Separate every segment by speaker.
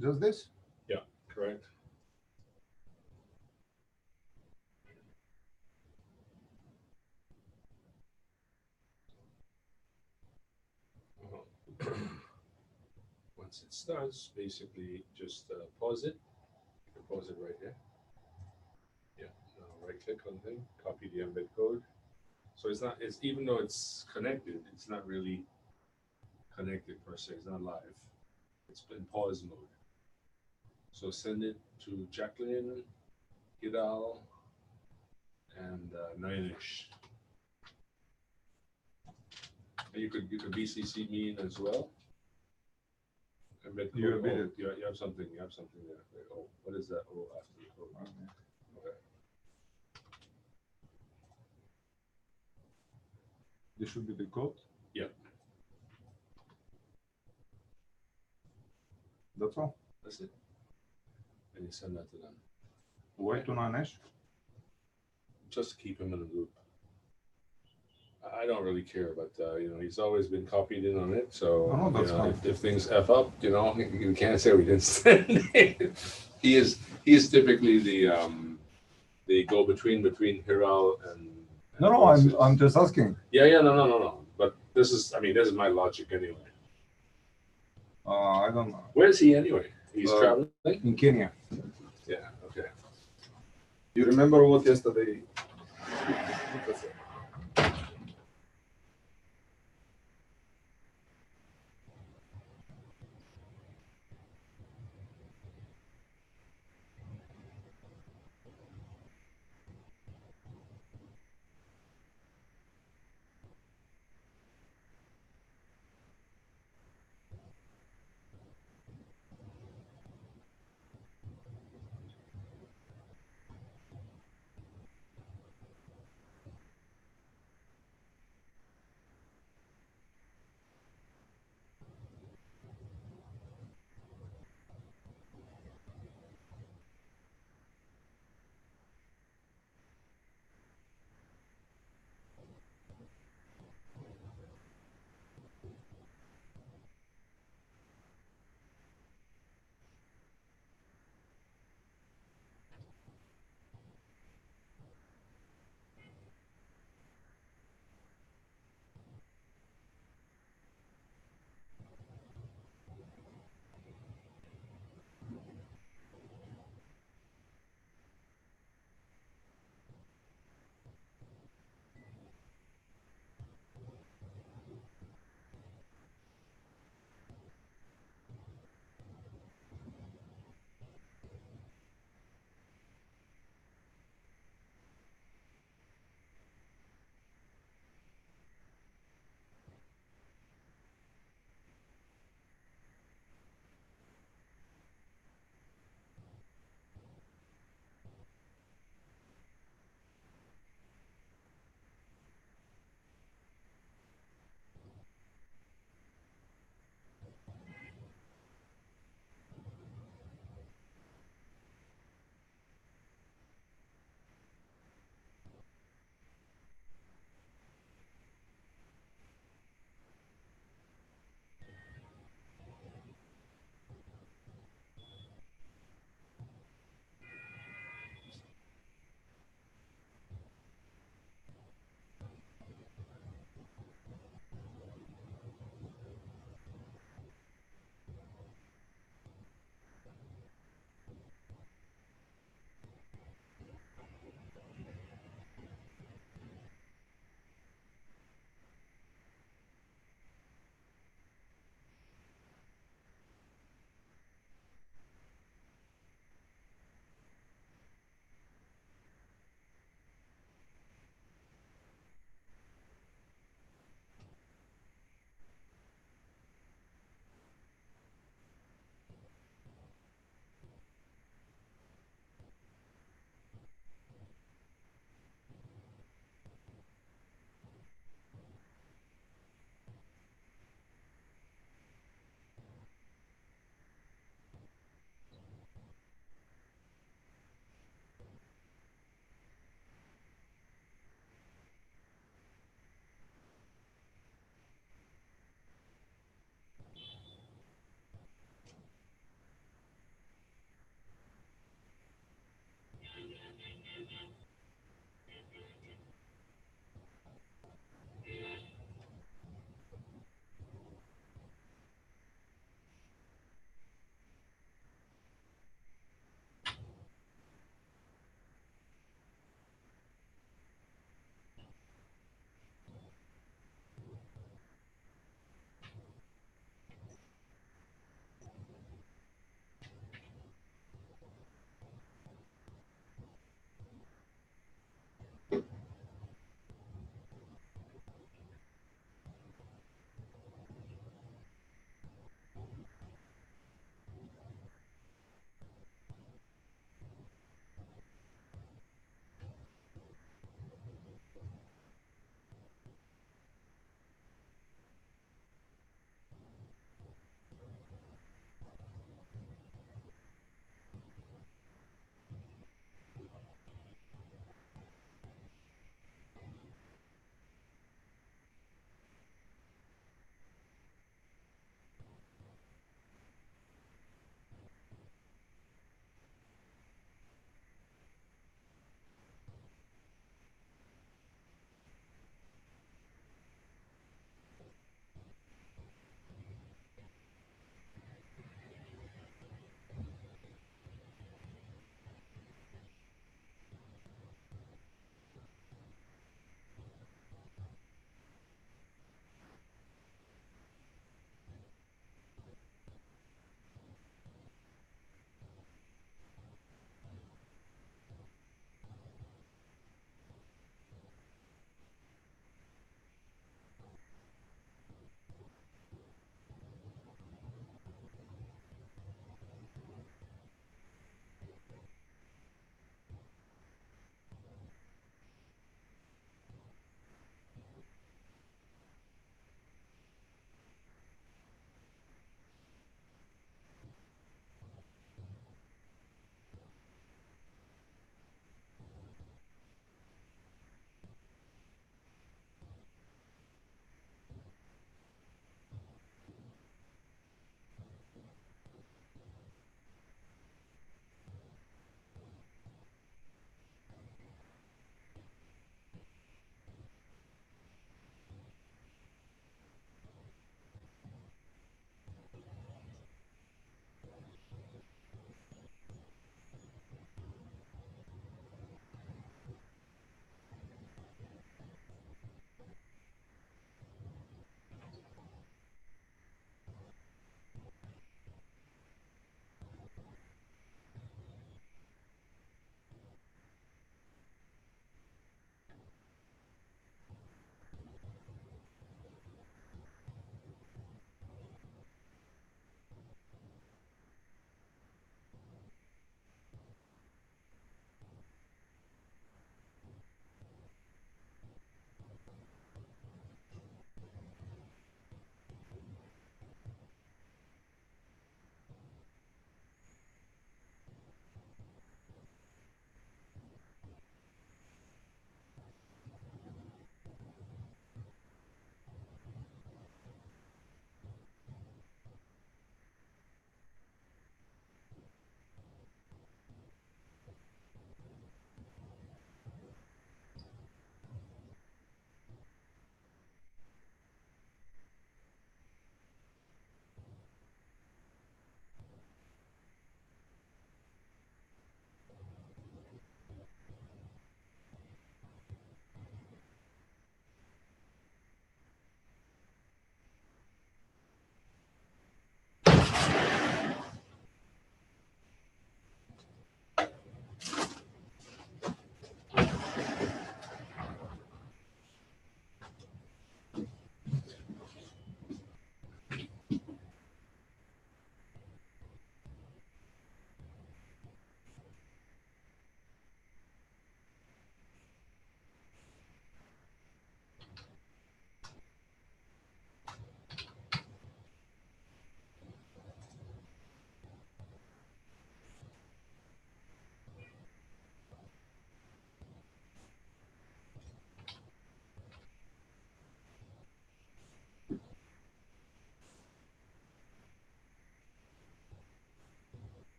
Speaker 1: Just this?
Speaker 2: Yeah, correct. Once it starts, basically just pause it. You can pause it right here. Yeah. Now right click on thing, copy the embed code. So it's not. It's even though it's connected, it's not really connected per se. It's not live. It's in pause mode. So send it to Jacqueline, Hidal, and Nine-ish. And you could BCC me in as well. Embed
Speaker 1: You
Speaker 2: code.
Speaker 1: did
Speaker 2: Oh,
Speaker 1: it.
Speaker 2: you have something. You have something there. Wait, oh, what is that? Oh, after the code. Okay.
Speaker 1: This should be the code.
Speaker 2: Yeah.
Speaker 1: That's all.
Speaker 2: That's it. And you send that to them.
Speaker 1: Why to Nanesh?
Speaker 2: Just to keep him in the loop. I don't really care, but he's always been copied in on it. So
Speaker 1: No, that's fine.
Speaker 2: if things f up, you can't say we didn't send it. He's typically the go between Hiral and
Speaker 1: No, I'm just asking.
Speaker 2: Yeah, no. But this is my logic anyway.
Speaker 1: I don't know.
Speaker 2: Where is he anyway? He's traveling
Speaker 1: in Kenya.
Speaker 2: Yeah. Okay.
Speaker 1: You remember what yesterday?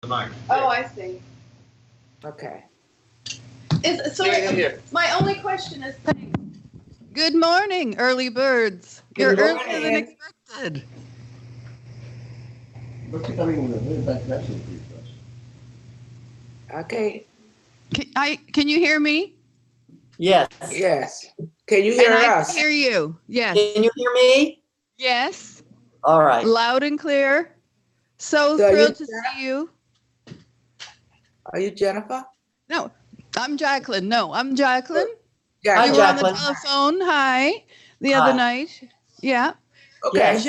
Speaker 1: Tonight.
Speaker 3: Oh, I see.
Speaker 4: Okay.
Speaker 3: My only question is. Good morning, early birds. You're
Speaker 4: Good
Speaker 3: earlier than
Speaker 4: morning.
Speaker 3: expected.
Speaker 4: Okay.
Speaker 3: Can you hear me?
Speaker 5: Yes.
Speaker 4: Yes. Can you hear
Speaker 3: And I
Speaker 4: us?
Speaker 3: can hear you. Yes.
Speaker 5: Can you hear me?
Speaker 3: Yes.
Speaker 5: All right.
Speaker 3: Loud and clear. So
Speaker 4: So
Speaker 3: thrilled to see you.
Speaker 4: Are you Jennifer?
Speaker 3: No, I'm Jacqueline. No, I'm Jacqueline.
Speaker 5: Hi,
Speaker 3: We were on the
Speaker 5: Jacqueline.
Speaker 3: telephone. Hi. The
Speaker 5: Hi.
Speaker 3: other night. Yeah.
Speaker 4: Okay.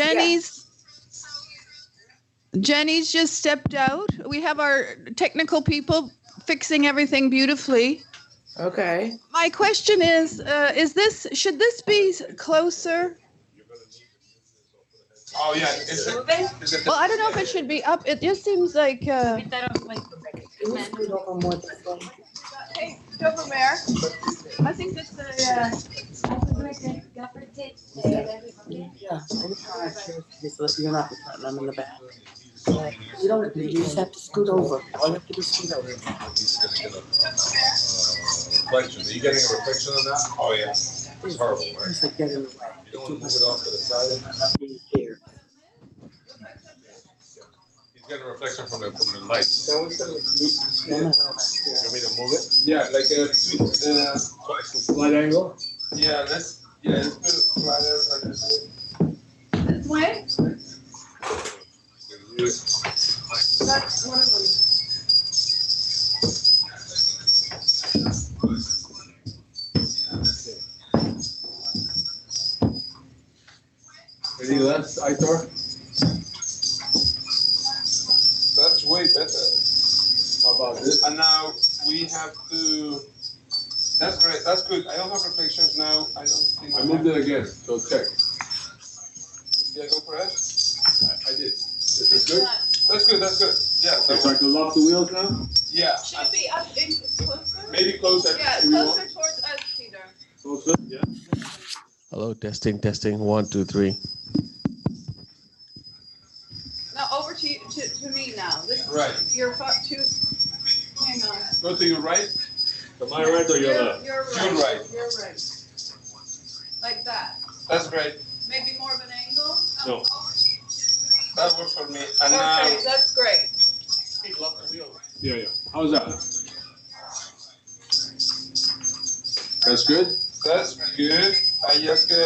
Speaker 3: Jenny's just stepped out. We have our technical people fixing everything beautifully.
Speaker 4: Okay.
Speaker 3: My question is should this be closer?
Speaker 1: Oh, yeah. Is it
Speaker 3: Well, I don't know if it should be up. It just seems like. Hey, Dobermare. I think that's the.
Speaker 5: Yeah. You're not the I'm in the back. You don't. You just have to scoot over. All you have to do is scoot over.
Speaker 2: Reflection. Are you getting a reflection on that? Oh, yeah. It's horrible, right?
Speaker 5: It's like get in the way.
Speaker 2: You don't want to move it off to the side.
Speaker 5: Here.
Speaker 2: He's getting a reflection from the light.
Speaker 5: No, no.
Speaker 2: You want me to move it? Yeah, like a slight angle. Yeah, let's put it flatter.
Speaker 3: This way? That's one of them.
Speaker 2: Any less, Aitor? That's way better. How about this?
Speaker 6: And now we have to. That's great. That's good. I don't have reflections now. I don't think.
Speaker 2: I moved it again, so check.
Speaker 6: Yeah, go for it.
Speaker 2: I did. Is this good?
Speaker 6: That's good. That's good. Yeah.
Speaker 2: Okay, so I can lock the wheels now?
Speaker 6: Yeah.
Speaker 3: Should it be up in closer?
Speaker 6: Maybe closer.
Speaker 3: Yeah,
Speaker 6: if you want.
Speaker 3: closer towards us, Peter.
Speaker 2: Closer? Yeah.
Speaker 7: Hello, testing, testing. 1, 2, 3.
Speaker 3: Now over to me now. This
Speaker 6: Right.
Speaker 3: You're too. Hang on.
Speaker 6: Go to your right.
Speaker 2: To my right or your left?
Speaker 3: You're right.
Speaker 6: You're right.
Speaker 3: You're right. Like that.
Speaker 6: That's great.
Speaker 3: Maybe more of an angle.
Speaker 2: No.
Speaker 6: That works for me. And now.
Speaker 3: Okay, that's great.
Speaker 2: Yeah, yeah. How's that? That's good?
Speaker 6: That's good. I just get a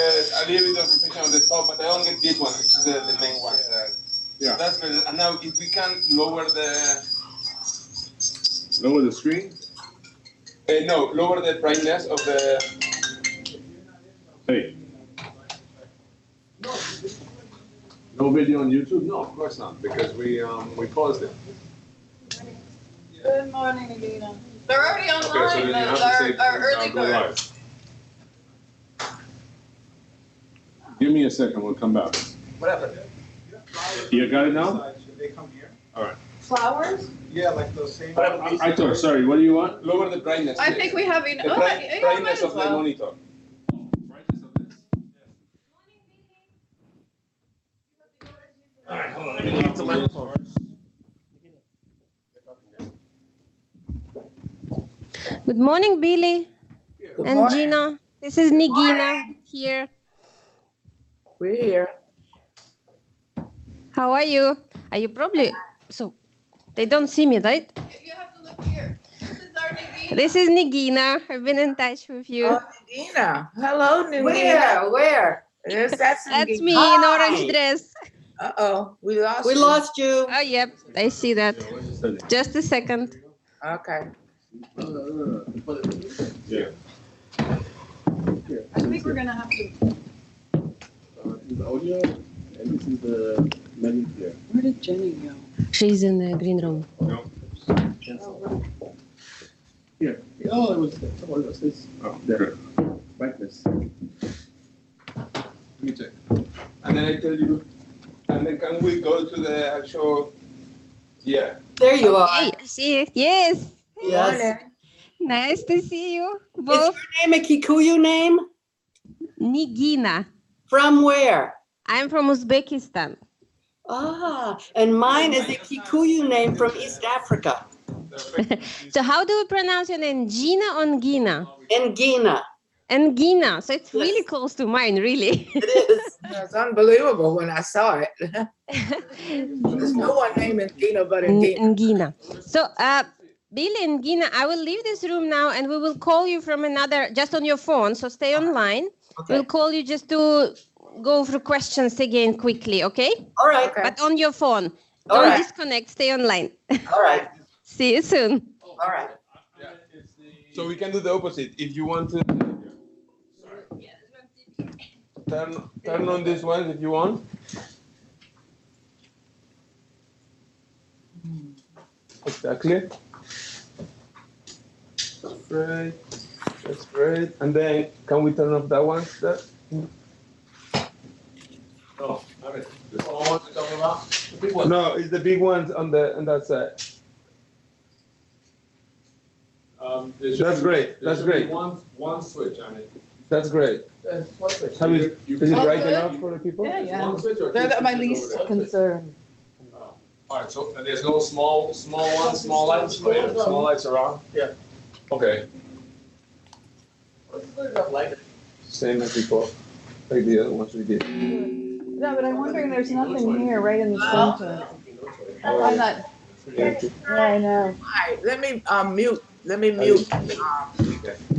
Speaker 6: little bit of reflection on the top, but I only did one, which is the main one.
Speaker 2: Yeah.
Speaker 6: That's good. And now if we can lower the.
Speaker 2: Lower the screen?
Speaker 6: No, lower the brightness of the.
Speaker 2: Hey. No video on YouTube? No, of course not, because we paused it.
Speaker 3: Good morning, Alina. They're already
Speaker 2: Okay, so
Speaker 3: online.
Speaker 2: then you have to say,
Speaker 3: our early
Speaker 2: go live.
Speaker 3: birds.
Speaker 2: Give me a second, we'll come back.
Speaker 1: Whatever.
Speaker 2: You got it now?
Speaker 1: Should they come here?
Speaker 2: All right.
Speaker 3: Flowers?
Speaker 1: Yeah, like those same.
Speaker 2: I thought, sorry, what do you want?
Speaker 6: Lower the brightness.
Speaker 3: I think we have enough.
Speaker 6: The
Speaker 3: might
Speaker 6: brightness
Speaker 3: as
Speaker 6: of the
Speaker 3: well.
Speaker 6: monitor.
Speaker 2: Brightness of this? All right, hold on, let me leave the microphone.
Speaker 8: Good morning, Billy
Speaker 4: Good
Speaker 8: and
Speaker 4: morning.
Speaker 8: Gina. This is Nigina here.
Speaker 4: We're here.
Speaker 8: How are you? Are you probably so? They don't see me, right?
Speaker 3: You have to look here. This is our Nigina.
Speaker 8: This is Nigina. I've been in touch with you.
Speaker 4: Oh, Nina. Hello, Nina. Where? Yes, that's
Speaker 8: That's me
Speaker 5: Hi.
Speaker 8: in orange dress.
Speaker 4: Uh-oh. We lost
Speaker 5: We
Speaker 4: you.
Speaker 5: lost you.
Speaker 8: Oh, yep. I see that. Just a second.
Speaker 4: Okay.
Speaker 2: Yeah.
Speaker 3: I think we're gonna have to.
Speaker 2: This is the audio, and this is the menu here.
Speaker 3: Where did Jenny go?
Speaker 8: She's in the green room.
Speaker 2: No. Here. Oh, it was, what was this? Oh, there. Brightness.
Speaker 6: Let me check. And then I tell you. And then can we go to the actual? Yeah.
Speaker 5: There you are.
Speaker 8: Hey, I see it. Yes.
Speaker 5: Yes.
Speaker 8: Nice to see you
Speaker 5: Is
Speaker 8: both.
Speaker 5: your name a Kikuyu name?
Speaker 8: Nigina.
Speaker 5: From where?
Speaker 8: I'm from Uzbekistan.
Speaker 5: Ah, and mine is a Kikuyu name from East Africa,
Speaker 8: So how do we pronounce your name? Gina or Gina?
Speaker 5: Ngina.
Speaker 8: And Gina. So it's really
Speaker 5: Yes.
Speaker 8: close to mine, really.
Speaker 5: It is.
Speaker 4: It's unbelievable when I saw it. There's no one named Gina but Gina.
Speaker 8: Gina. So, Billy and Gina, I will leave this room now and we will call you from another, just on your phone. So stay online.
Speaker 5: Okay.
Speaker 8: We'll call you just to go through questions again quickly, okay?
Speaker 5: All right.
Speaker 4: Okay.
Speaker 8: But on your phone.
Speaker 5: All
Speaker 8: Don't
Speaker 5: right.
Speaker 8: disconnect. Stay online.
Speaker 5: All right.
Speaker 8: See you soon.
Speaker 5: All right.
Speaker 6: So we can do the opposite. If you want to turn on this one, if you want. Exactly. That's great. That's great. And then can we turn off that one? That?
Speaker 2: No, I mean, this all ones you're talking about? The big one.
Speaker 6: No, it's the big ones on that side.
Speaker 2: There should
Speaker 6: That's
Speaker 2: be-
Speaker 6: great,
Speaker 2: there
Speaker 6: that's
Speaker 2: should be
Speaker 6: great.
Speaker 2: One switch, I mean.
Speaker 6: That's great. Have you, is it
Speaker 3: Oh,
Speaker 6: bright
Speaker 3: good.
Speaker 6: enough for the people?
Speaker 3: Yeah.
Speaker 2: One switch or
Speaker 3: They're
Speaker 2: two
Speaker 3: my
Speaker 2: switches
Speaker 3: least
Speaker 2: over there?
Speaker 3: concern.
Speaker 2: Oh. All right, so and there's no small ones, small lights, small lights around?
Speaker 1: Yeah.
Speaker 2: Okay.
Speaker 6: Same as before, like the other ones we did.
Speaker 3: No, but I'm wondering, there's nothing here right in the center. I'm not, yeah, I know.
Speaker 4: All right, let me mute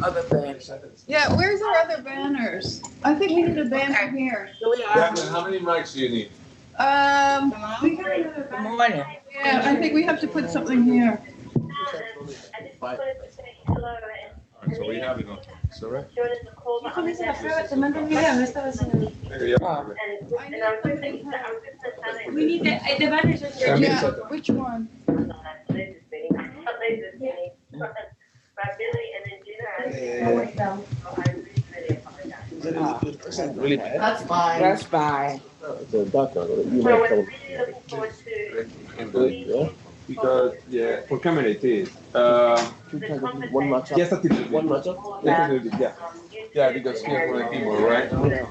Speaker 4: other things.
Speaker 3: Yeah, where's our other banners? I think we need a banner here.
Speaker 4: Here we are.
Speaker 2: Captain, how many mics do you need?
Speaker 3: We have another
Speaker 4: Good
Speaker 3: banner.
Speaker 4: morning.
Speaker 3: Yeah, I think we have to put something here.
Speaker 2: All right, so we have it on. Is that right? There you are.
Speaker 8: We need the banners.
Speaker 3: Yeah, which one?
Speaker 7: Really bad.
Speaker 5: That's fine.
Speaker 4: That's fine.
Speaker 7: It's a dark one. You
Speaker 9: So
Speaker 7: might
Speaker 9: we're
Speaker 7: come.
Speaker 9: really looking forward
Speaker 7: Yeah.
Speaker 6: Because, yeah, for camera it is.
Speaker 7: Two times one matchup.
Speaker 6: Just a little bit.
Speaker 7: One matchup.
Speaker 6: Just a little bit, yeah. Yeah, because here for the people, right?
Speaker 9: I don't know.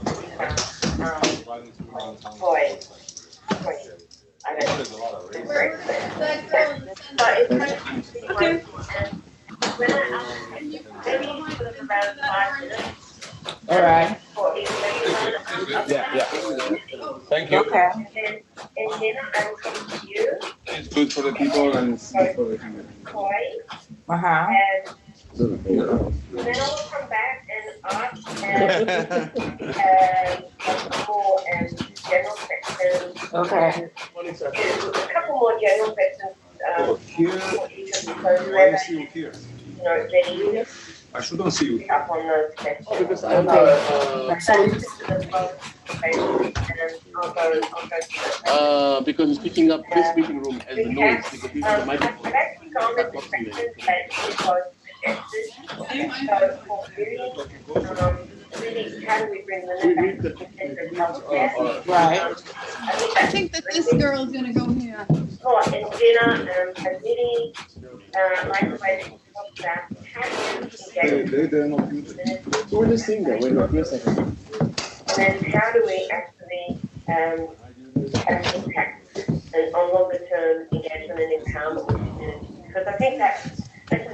Speaker 2: There's a lot of rain.
Speaker 9: But it's kind of see what, and when I asked, maybe sort of about 5 minutes.
Speaker 4: All right.
Speaker 9: For each one.
Speaker 6: Yeah. Thank you.
Speaker 4: Okay.
Speaker 9: And then I will come to you,
Speaker 6: It's good for the people and it's good for the camera.
Speaker 9: Koi,
Speaker 4: Uh-huh.
Speaker 9: and then I will come back and ask more general questions.
Speaker 4: Okay.
Speaker 9: A couple more general questions
Speaker 6: Here,
Speaker 9: for each of the
Speaker 6: why is
Speaker 9: so
Speaker 6: you here?
Speaker 9: ready
Speaker 6: I shouldn't see you.
Speaker 9: up on those questions.
Speaker 7: Because
Speaker 9: So
Speaker 7: I'm
Speaker 9: this is the phone, and I'll go to that.
Speaker 7: because it's picking up this meeting room as the noise because this is the
Speaker 9: I've
Speaker 7: microphone.
Speaker 9: actually gone with the questions that you guys suggested. So for really, how do we bring the
Speaker 4: Right.
Speaker 3: I think that this girl's gonna go here.
Speaker 9: Oh, and dinner, committee, microwave, that, how do you engage?
Speaker 6: They're not good.
Speaker 7: So we're just seeing that. We're not here second.
Speaker 9: And then how do we actually have impact and on longer term engagement and empowerment with community? Because I think that's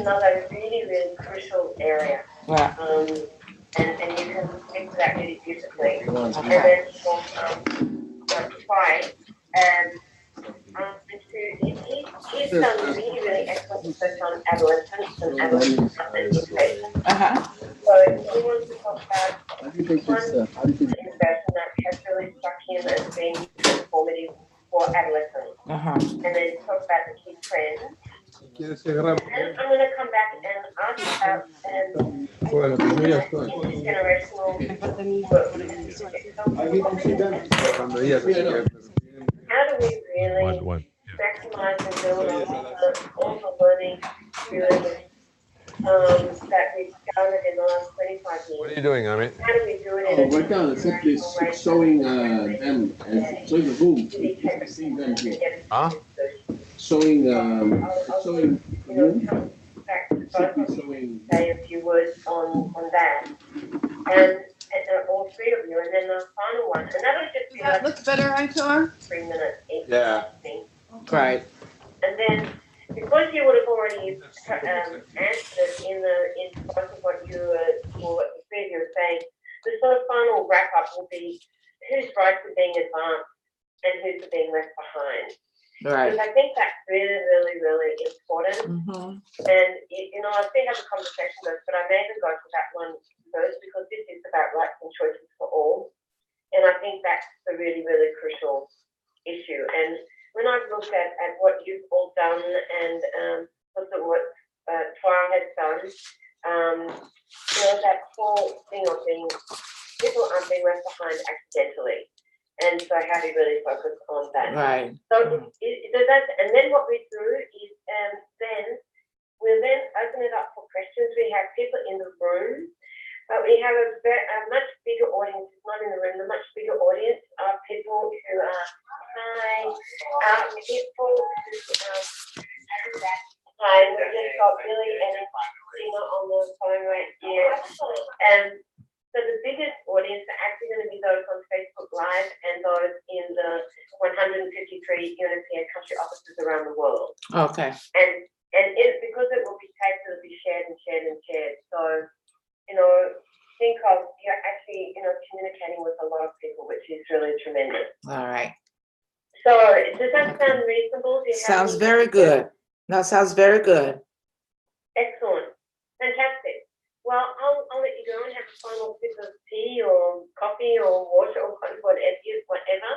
Speaker 9: another really crucial area.
Speaker 4: Right.
Speaker 9: And you can speak to that really beautifully. And then for try and he's done really excellent research on adolescents and adolescent education.
Speaker 4: Uh-huh.
Speaker 9: So he wants to talk about
Speaker 7: How do you think this? How do you think?
Speaker 9: inversion that has really struck him as being transformative for adolescents.
Speaker 4: Uh-huh.
Speaker 9: And then talk about the key trends.
Speaker 6: ¿Quieres que grabo?
Speaker 9: And I'm going to come back and ask about
Speaker 6: Bueno, pues muy actual.
Speaker 9: intergenerational work.
Speaker 6: Cuando ella se quede.
Speaker 9: How do we really maximize and build on all the learning experiences that we've gathered in the last 25
Speaker 2: What are
Speaker 9: years?
Speaker 2: you doing, Amit?
Speaker 9: How do we do it in a
Speaker 7: Right now, it's simply showing them and showing the room. Seeing them here.
Speaker 2: Huh?
Speaker 7: Showing showing
Speaker 9: you know,
Speaker 7: room.
Speaker 9: come back to both
Speaker 7: Simply
Speaker 9: of you,
Speaker 7: showing.
Speaker 9: say a few words on that. And all three of you, and then the final one, and that'll just be
Speaker 3: Does that
Speaker 9: like
Speaker 3: look better, Aitor?
Speaker 9: 3 minutes each.
Speaker 6: Yeah.
Speaker 4: Right.
Speaker 9: And then, because you would have already answered in part of what you were saying, the sort of final wrap up will be whose rights are being advanced and who's are being left behind.
Speaker 4: Right.
Speaker 9: Because I think that's really, really, really important.
Speaker 4: Mm-hmm.
Speaker 9: And I think have a conversation with, but I may even go for that one first because this is about rights and choices for all. And I think that's a really, really crucial issue. And when I've looked at what you've all done and also what Twa has done, that whole thing of being people aren't being left behind accidentally. And so how do you really focus on that?
Speaker 4: Right.
Speaker 9: So that's, and then what we do is then we'll then open it up for questions. We have people in the room, but we have a much bigger audience. It's not in the room, a much bigger audience of people who are people who hi, we just got Billy and Tina on the phone right here. So the biggest audience are actually going to be those on Facebook Live and those in the 153 European country offices around the world.
Speaker 4: Okay.
Speaker 9: And because it will be taped, it'll be shared and shared and shared. So, think of you're actually, communicating with a lot of people, which is really tremendous.
Speaker 4: All right.
Speaker 9: So does that sound reasonable?
Speaker 4: Sounds very good. That sounds very good.
Speaker 9: Excellent. Fantastic. Well, I'll let you go and have a final sip of tea or coffee or water or whatever.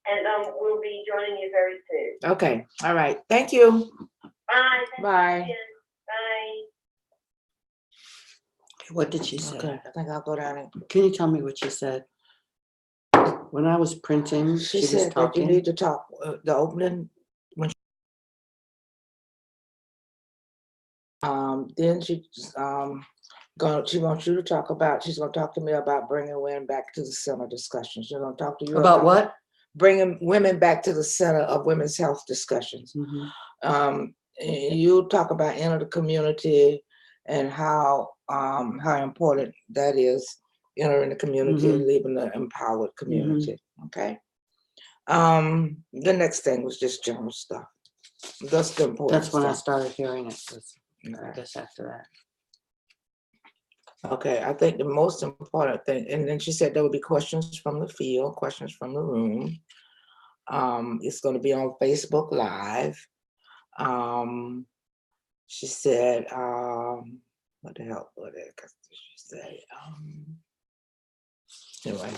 Speaker 9: And we'll be joining you very soon.
Speaker 4: Okay. All right. Thank you.
Speaker 9: Bye.
Speaker 4: Bye.
Speaker 9: Bye.
Speaker 5: What did she say?
Speaker 4: Okay. I think I'll go down and.
Speaker 5: Can you tell me what she said? When I was printing,
Speaker 4: She
Speaker 5: was
Speaker 4: said that
Speaker 5: talking.
Speaker 4: you need to talk, the opening, when then she she wants you to talk about, she's gonna talk to me about bringing women back to the center discussion. She's gonna talk to you
Speaker 5: About what?
Speaker 4: Bringing women back to the center of women's health discussions.
Speaker 5: Mm-hmm.
Speaker 4: You talk about inner the community and how important that is, entering the community,
Speaker 5: Mm-hmm.
Speaker 4: leaving the empowered community. Okay. The next thing was just general stuff. That's the important
Speaker 5: That's when I
Speaker 4: stuff.
Speaker 5: started hearing it. I guess after that.
Speaker 4: Okay, I think the most important thing, and then she said there would be questions from the field, questions from the room. It's going to be on Facebook Live. She said, what the hell was it? She said, anyway,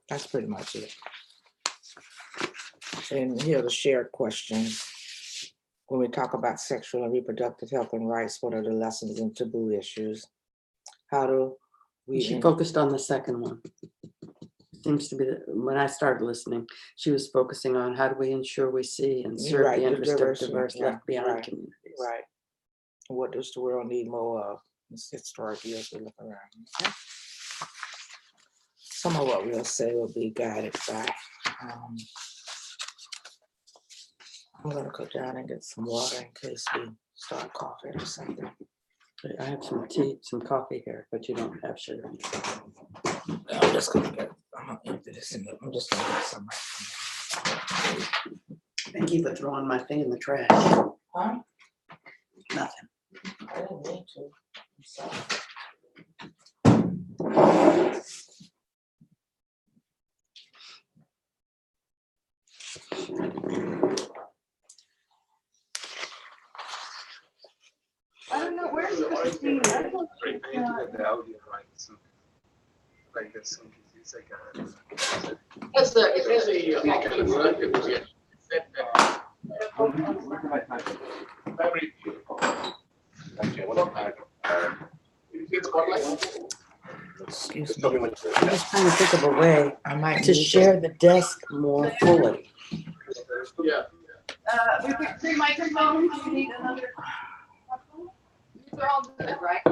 Speaker 4: that's pretty much it. And here are the shared questions. When we talk about sexual and reproductive health and rights, what are the lessons and taboo issues? How do we?
Speaker 5: She focused on the second one. Seems to be when I started listening, she was focusing on how do we ensure we see and serve
Speaker 4: Right,
Speaker 5: the
Speaker 4: the
Speaker 5: interest of
Speaker 4: diversity,
Speaker 5: diverse
Speaker 4: yeah,
Speaker 5: left behind
Speaker 4: right,
Speaker 5: communities.
Speaker 4: Right. What does the world need more of? Let's get started here as we look around. Okay? Some of what we'll say will be guided by. I'm gonna go down and get some water in case we start coughing or something.
Speaker 5: I have some tea, some coffee here, but you don't have sugar.
Speaker 4: I'm just gonna get. I'm gonna empty this in. I'm just gonna get some.
Speaker 5: Thank you for throwing my thing in the trash.
Speaker 4: Huh?
Speaker 5: Nothing.
Speaker 4: I didn't mean to. I'm sorry.
Speaker 3: I don't know, where's Christine? I don't think,
Speaker 1: Like this, it's like
Speaker 4: Excuse me.
Speaker 5: I'm just trying to think of a way
Speaker 4: I might
Speaker 5: to
Speaker 4: need
Speaker 5: share the desk more fully.
Speaker 3: we picked 3 microphones, you need another. These are all good, right?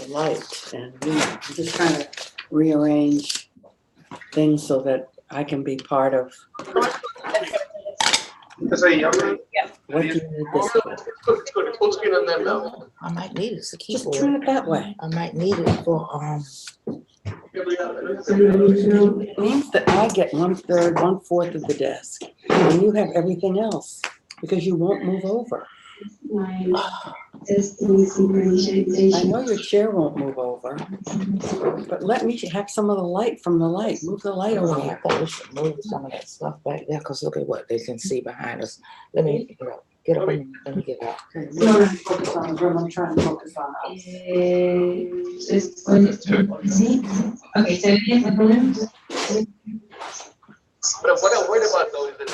Speaker 5: Light and I'm just trying to rearrange things so that I can be part of what you did this for.
Speaker 4: I might need it. It's a
Speaker 5: Just
Speaker 4: keyboard.
Speaker 5: turn it that way.
Speaker 4: I might need it for
Speaker 5: It means that I get 1/3, 1/4 of the desk, and you have everything else because you won't move over. I know your chair won't move over, but let me have some of the light from the light. Move the light over
Speaker 4: I
Speaker 5: here.
Speaker 4: thought we should move some of that stuff back there, because look at what they can see behind us. Let me get up and let me get out.
Speaker 5: Okay, I'm trying to focus on the room. I'm trying to focus on us.
Speaker 9: Okay, ¿se ve bien el volumen?
Speaker 1: But what I'm worried about though is that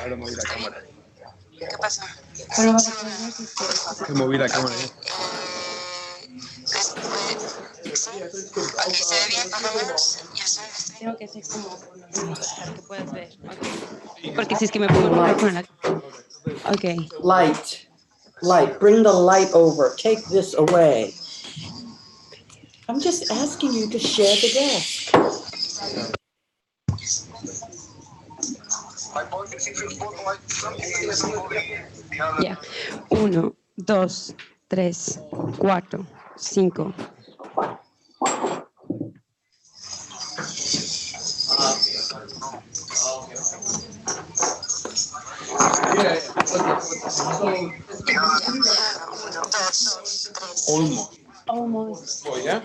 Speaker 6: Ahora moví la cámara.
Speaker 3: ¿Qué pasa?
Speaker 6: Que moví la cámara.
Speaker 3: Ok, se ve bien más o menos. Ya sé.
Speaker 8: Creo que es como para que puedas ver. Okay. Porque si es que me pongo con la... Okay.
Speaker 5: Light. Light. Bring the light over. Take this away. I'm just asking you to share the desk.
Speaker 8: Ya. 1, 2, 3, 4, 5. Almost.
Speaker 6: ¿Ya?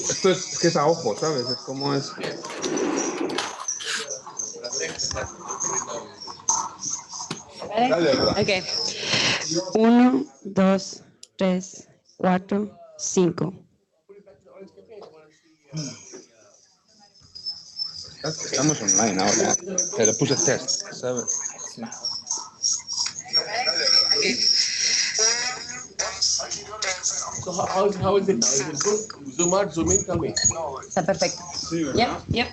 Speaker 6: Esto es que es a ojo, ¿sabes? Es como es.
Speaker 8: Ok. 1, 2, 3, 4, 5.
Speaker 6: Estamos online ahora. Pero puse test, ¿sabes? Sí.
Speaker 7: So how is it now? Is it good? Zoom out, zoom in, tell me.
Speaker 8: Está perfecto.
Speaker 6: Sí, ¿verdad?
Speaker 8: Yep.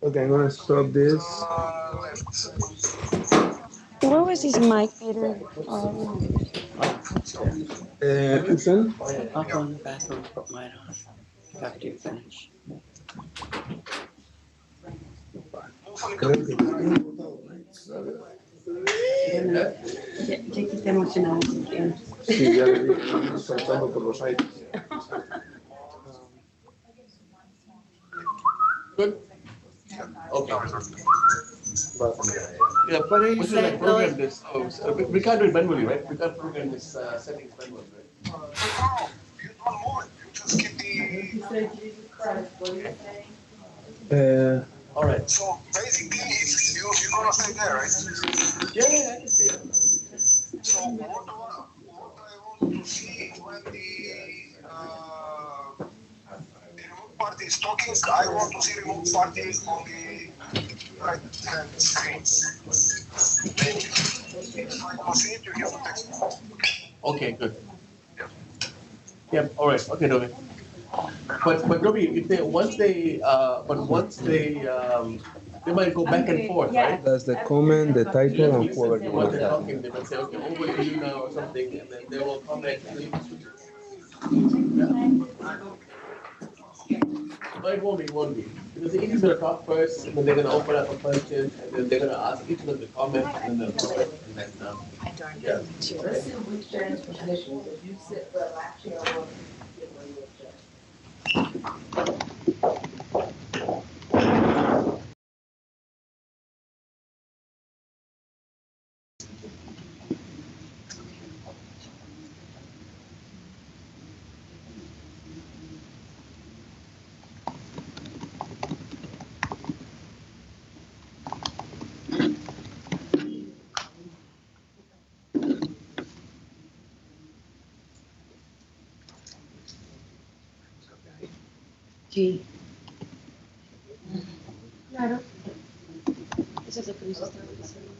Speaker 6: Okay, I'm gonna stop this.
Speaker 8: Where was his mic, Peter?
Speaker 6: Listen.
Speaker 5: I'll go in the bathroom and put mine on after you finish.
Speaker 8: Ya quité emocionado.
Speaker 6: Sí, ya le vi saltando por los aires.
Speaker 7: Good? Okay. Yeah,
Speaker 5: What are you
Speaker 7: we should
Speaker 5: saying,
Speaker 7: like program
Speaker 5: Billy?
Speaker 7: this. We can't do it manually, right? We can't program this settings manually, right? All right.
Speaker 1: so basically it's you're gonna stay there, right?
Speaker 7: Yeah, I can see it.
Speaker 1: So what I want to see when the remote party is talking, I want to see remote party on the right hand screen. If I don't see it, you have to text me.
Speaker 7: Okay, good. Yeah, all right. Okay, Dobby. But Dobby, if they once they they might go back and forth, right?
Speaker 6: That's the comment, the title, and whoever you
Speaker 7: What
Speaker 6: want
Speaker 7: they're
Speaker 6: to
Speaker 7: talking, they might say, okay, over to you now or something, and then they will comment. No, it won't be. Because each is gonna talk first, and then they're gonna open up a question, and then they're gonna ask each of them to comment, and then they'll comment, and then, yeah.
Speaker 4: Let's see which change positions. If you sit the lap chair or sit where you sit.
Speaker 8: Sí. Claro. Eso es lo que nos está diciendo.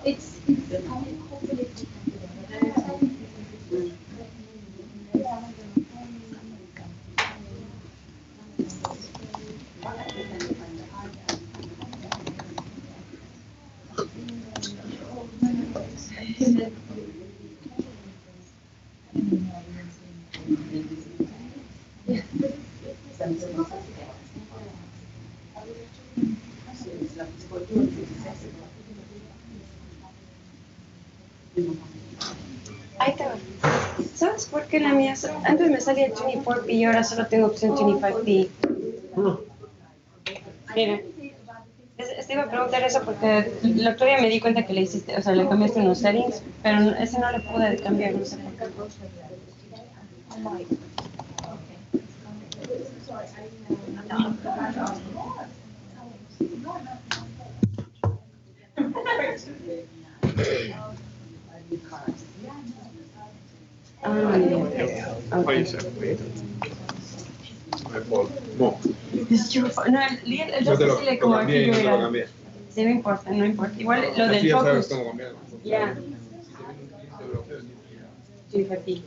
Speaker 9: It's hopefully
Speaker 8: Ahí te va. ¿Sabes por qué la mía? Antes me salía 24p y ahora solo tengo opción 25p. Mira. Te iba a preguntar eso porque el otro día me di cuenta que le hiciste, o sea, le cambiaste unos settings, pero ese no le pude cambiar, no sé por qué. It's your fault. No, el
Speaker 6: Yo te lo,
Speaker 8: sí le
Speaker 6: lo
Speaker 8: como
Speaker 6: cambié y no te lo cambié.
Speaker 8: Sí, no importa, no importa. Igual lo del
Speaker 6: Así ya sabes
Speaker 8: focus.
Speaker 6: cómo cambiarlo.
Speaker 8: Ya. Sí, Fati.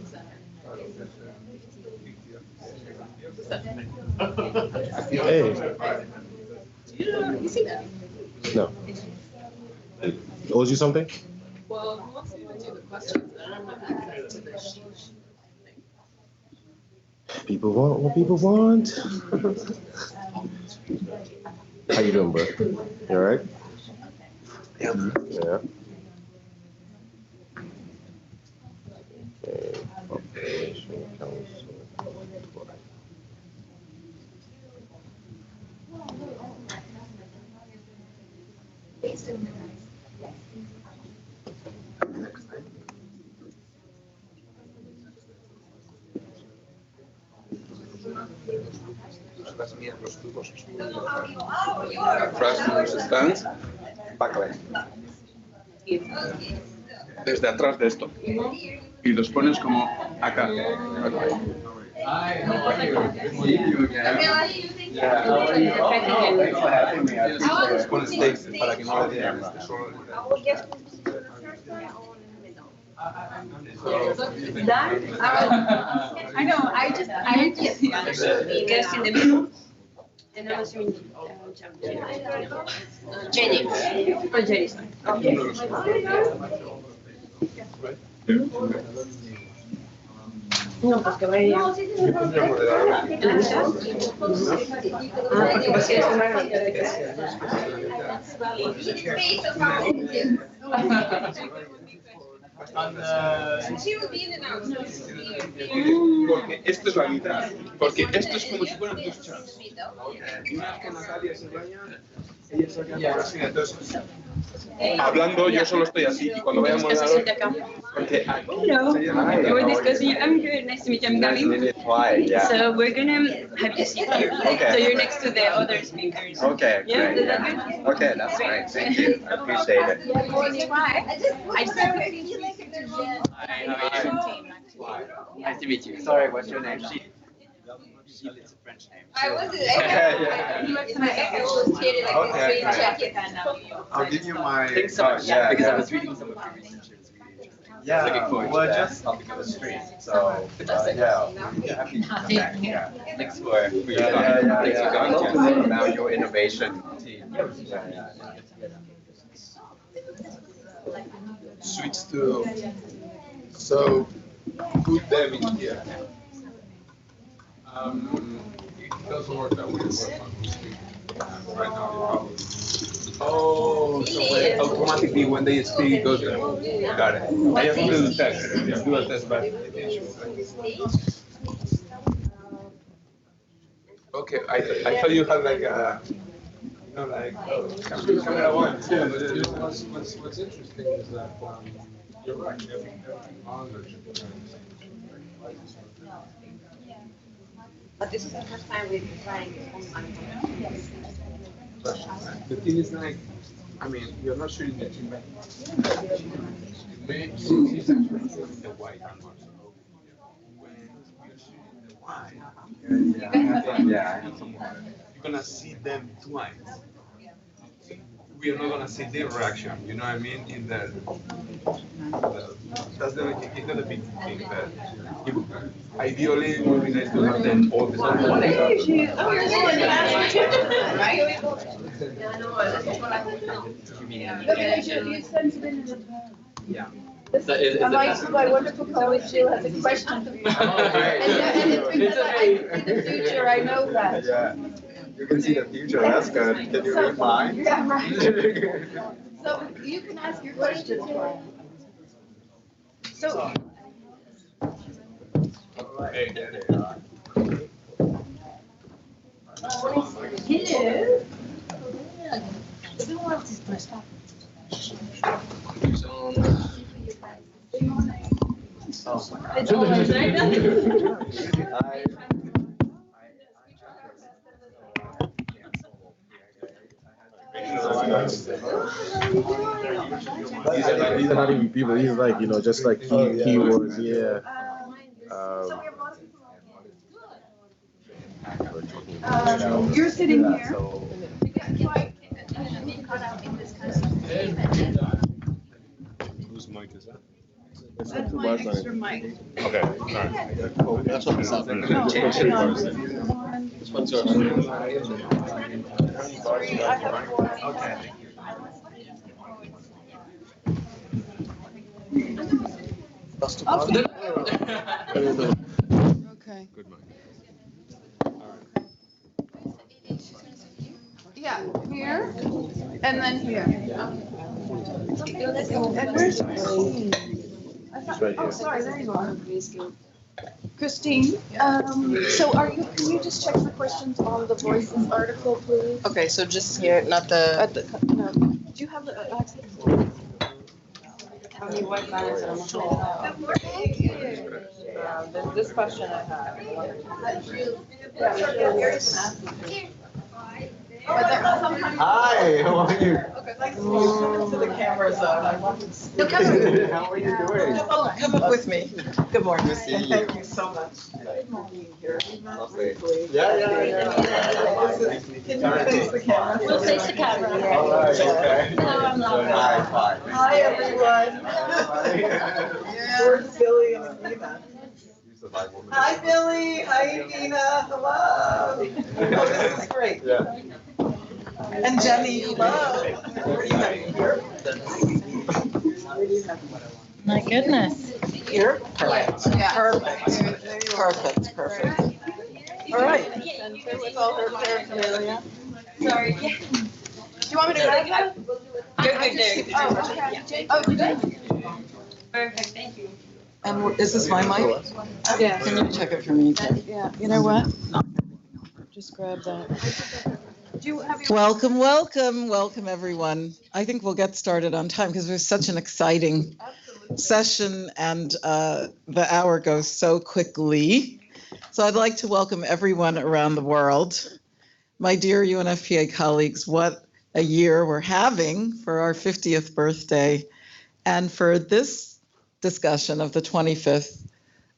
Speaker 10: Hey. No. Owes you something?
Speaker 11: Well, who wants to even do the questions? I don't know if I can do the sheet.
Speaker 10: People want what people want. How you doing, bro? You all right? Yeah. Yeah. Okay. Population council.
Speaker 6: Las mías, los tubos. Atrás donde están, backlight. Desde atrás de esto. Y los pones como acá. Los pones tape para que no le digan
Speaker 8: I know, I just guessed in the middle. And I was doing Jenny. Oh, Jenny's fine. No, pues que vaya. Ah, porque pues es una
Speaker 6: Porque esto es la mitad. Porque esto es como si fueran dos chats. Y una vez que Natalia se vaya, ella se queda por así. Entonces, hablando, yo solo estoy así. Y cuando vayamos a porque
Speaker 8: hello, we're discussing. I'm good. Nice to meet you. I'm coming. So we're gonna have you sit here.
Speaker 12: Okay.
Speaker 8: So you're next to the other speakers.
Speaker 12: Okay,
Speaker 8: Yeah,
Speaker 12: great.
Speaker 8: is that good?
Speaker 12: Okay, that's great. Thank you. I appreciate it. Nice to meet you. Sorry, what's your name? She it's a French name.
Speaker 11: I wasn't.
Speaker 12: Yeah.
Speaker 11: Okay,
Speaker 12: Okay,
Speaker 13: I'll give you my.
Speaker 12: Thanks so much.
Speaker 13: Yeah,
Speaker 12: because
Speaker 13: yeah.
Speaker 12: I was reading some of your research. It was really interesting.
Speaker 13: Yeah,
Speaker 12: Looking forward
Speaker 13: we're
Speaker 12: to that.
Speaker 13: just talking on the street, so yeah, we're happy to come back. Yeah.
Speaker 12: Thanks for your
Speaker 13: Yeah,
Speaker 12: comment.
Speaker 13: yeah,
Speaker 12: Thanks
Speaker 13: yeah.
Speaker 12: for
Speaker 13: I'd love to
Speaker 12: coming
Speaker 13: see
Speaker 12: to
Speaker 13: now your innovation team.
Speaker 6: switch to so good damage here. It doesn't work that way. Right now, probably. Oh, so when, automatically when they speak, it goes there. Got it. I have to do the test. Yeah, do a test back. Okay, I thought you had like a, you know, like camera one, two.
Speaker 2: What's interesting is that you're right. Every knowledge.
Speaker 11: But this is the first time we're trying this online.
Speaker 6: The thing is like, I mean, you're not shooting the two men. The white and when you're shooting the white,
Speaker 13: Yeah, I have some more.
Speaker 6: you're gonna see them twice. We are not gonna see their reaction. You know what I mean? In the that's the it's not a big thing, but ideally it would be nice to have them all the time.
Speaker 12: Yeah. So is
Speaker 14: My wonderful colleague Jill has a question for you. And
Speaker 11: In the future, I know that.
Speaker 13: Yeah, you can see the future, that's good. Can you read mine?
Speaker 11: Yeah, right. So you can ask your question. So.
Speaker 13: Hey, there they are.
Speaker 11: Hello.
Speaker 13: Oh my
Speaker 11: It's always right now.
Speaker 10: These are not even people. These are like, just like keywords. Yeah.
Speaker 11: You're sitting here.
Speaker 2: Whose mic is that?
Speaker 11: That's my extra mic.
Speaker 2: Okay, all right.
Speaker 10: That's what it's
Speaker 11: No, hang on.
Speaker 10: This one's yours.
Speaker 11: Sorry, I have one.
Speaker 13: Okay.
Speaker 3: Okay.
Speaker 2: Good mic.
Speaker 3: Yeah, here and then here. And where's Christine? Oh, sorry, there you are. Christine, so can you just check for questions on the Voices article, please?
Speaker 14: Okay, so just here, not the.
Speaker 3: No. Do you have the access?
Speaker 14: This question I have.
Speaker 13: Hi, how are you?
Speaker 14: To the camera zone. I want to see.
Speaker 13: How are you doing?
Speaker 14: Oh, come up with me. Good morning.
Speaker 13: Good to see you.
Speaker 14: Thank you so much.
Speaker 13: Lovely. Yeah.
Speaker 14: Can you face the camera?
Speaker 8: We'll face the camera.
Speaker 13: All right, okay.
Speaker 8: Hello, I'm Laura.
Speaker 13: Hi.
Speaker 14: Hi, everyone. Where's Billy and Amina? Hi, Billy. Hi, Amina. Hello. Oh, this is great.
Speaker 13: Yeah.
Speaker 14: And Jenny, hello. Where do you have it here? Where do you have it?
Speaker 8: My goodness.
Speaker 14: Here? Perfect. Perfect. All right. And here with all her paraphernalia.
Speaker 8: Sorry.
Speaker 3: Do you want me to grab that? Oh, you did?
Speaker 8: Perfect, thank you.
Speaker 14: And is this my mic?
Speaker 3: Yeah.
Speaker 14: Can you check it for me, Jen?
Speaker 3: Yeah, you know what? Just grab that. Do you have your?
Speaker 14: Welcome, everyone. I think we'll get started on time because there's such an exciting session and the hour goes so quickly. So I'd like to welcome everyone around the world. My dear UNFPA colleagues, what a year we're having for our 50th birthday and for this discussion of the 25th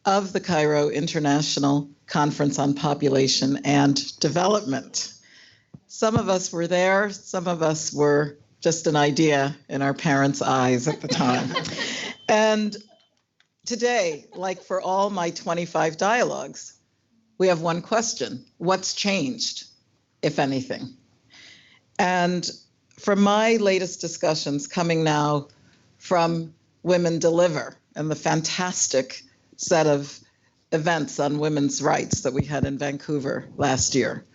Speaker 14: of the Cairo International Conference on Population and Development. Some of us were there, some of us were just an idea in our parents' eyes at the time. And today, like for all my 25 dialogues, we have one question: what's changed, if anything? And from my latest discussions coming now from Women Deliver and the fantastic set of events on women's rights that we had in Vancouver last year,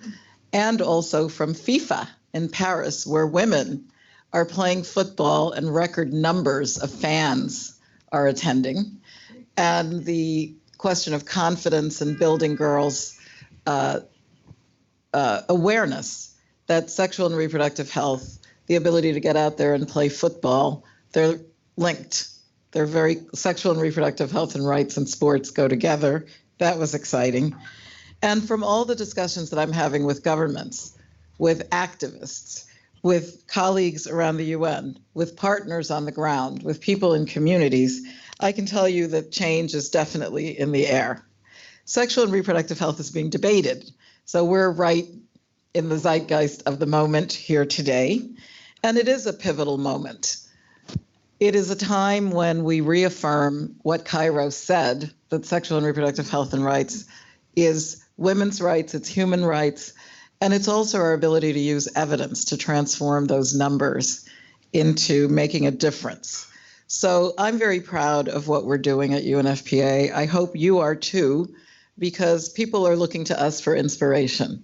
Speaker 14: and also from FIFA in Paris, where women are playing football and record numbers of fans are attending, and the question of confidence and building girls' awareness that sexual and reproductive health, the ability to get out there and play football, they're linked. They're very, sexual and reproductive health and rights and sports go together. That was exciting. And from all the discussions that I'm having with governments, with activists, with colleagues around the UN, with partners on the ground, with people in communities, I can tell you that change is definitely in the air. Sexual and reproductive health is being debated. So we're right in the zeitgeist of the moment here today. And it is a pivotal moment. It is a time when we reaffirm what Cairo said, that sexual and reproductive health and rights is women's rights, it's human rights, and it's also our ability to use evidence to transform those numbers into making a difference. So I'm very proud of what we're doing at UNFPA. I hope you are too, because people are looking to us for inspiration.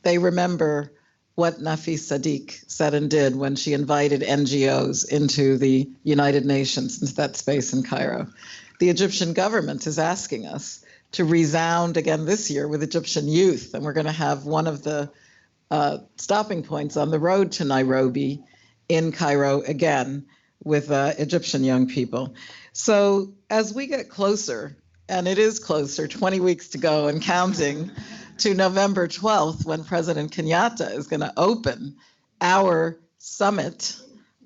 Speaker 14: They remember what Nafis Sadiq said and did when she invited NGOs into the United Nations, into that space in Cairo. The Egyptian government is asking us to resound again this year with Egyptian youth, and we're going to have one of the stopping points on the road to Nairobi in Cairo again with Egyptian young people. So as we get closer, and it is closer, 20 weeks to go and counting, to November 12th, when President Kenyatta is going to open our summit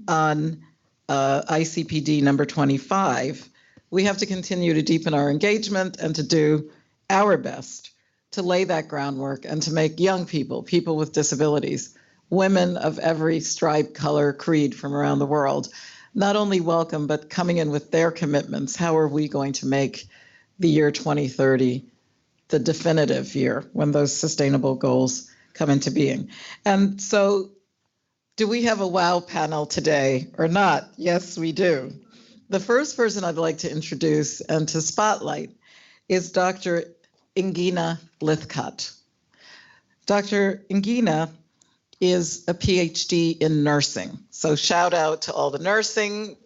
Speaker 14: on ICPD number 25, we have to continue to deepen our engagement and to do our best to lay that groundwork and to make young people, people with disabilities, women of every stripe, color, creed from around the world, not only welcome, but coming in with their commitments. How are we going to make the year 2030 the definitive year when those sustainable goals come into being? And so, do we have a wow panel today or not? Yes, we do. The first person I'd like to introduce and to spotlight is Dr. Ingina Lithcott. Dr. Ingina is a PhD in nursing. So shout out to all the nursing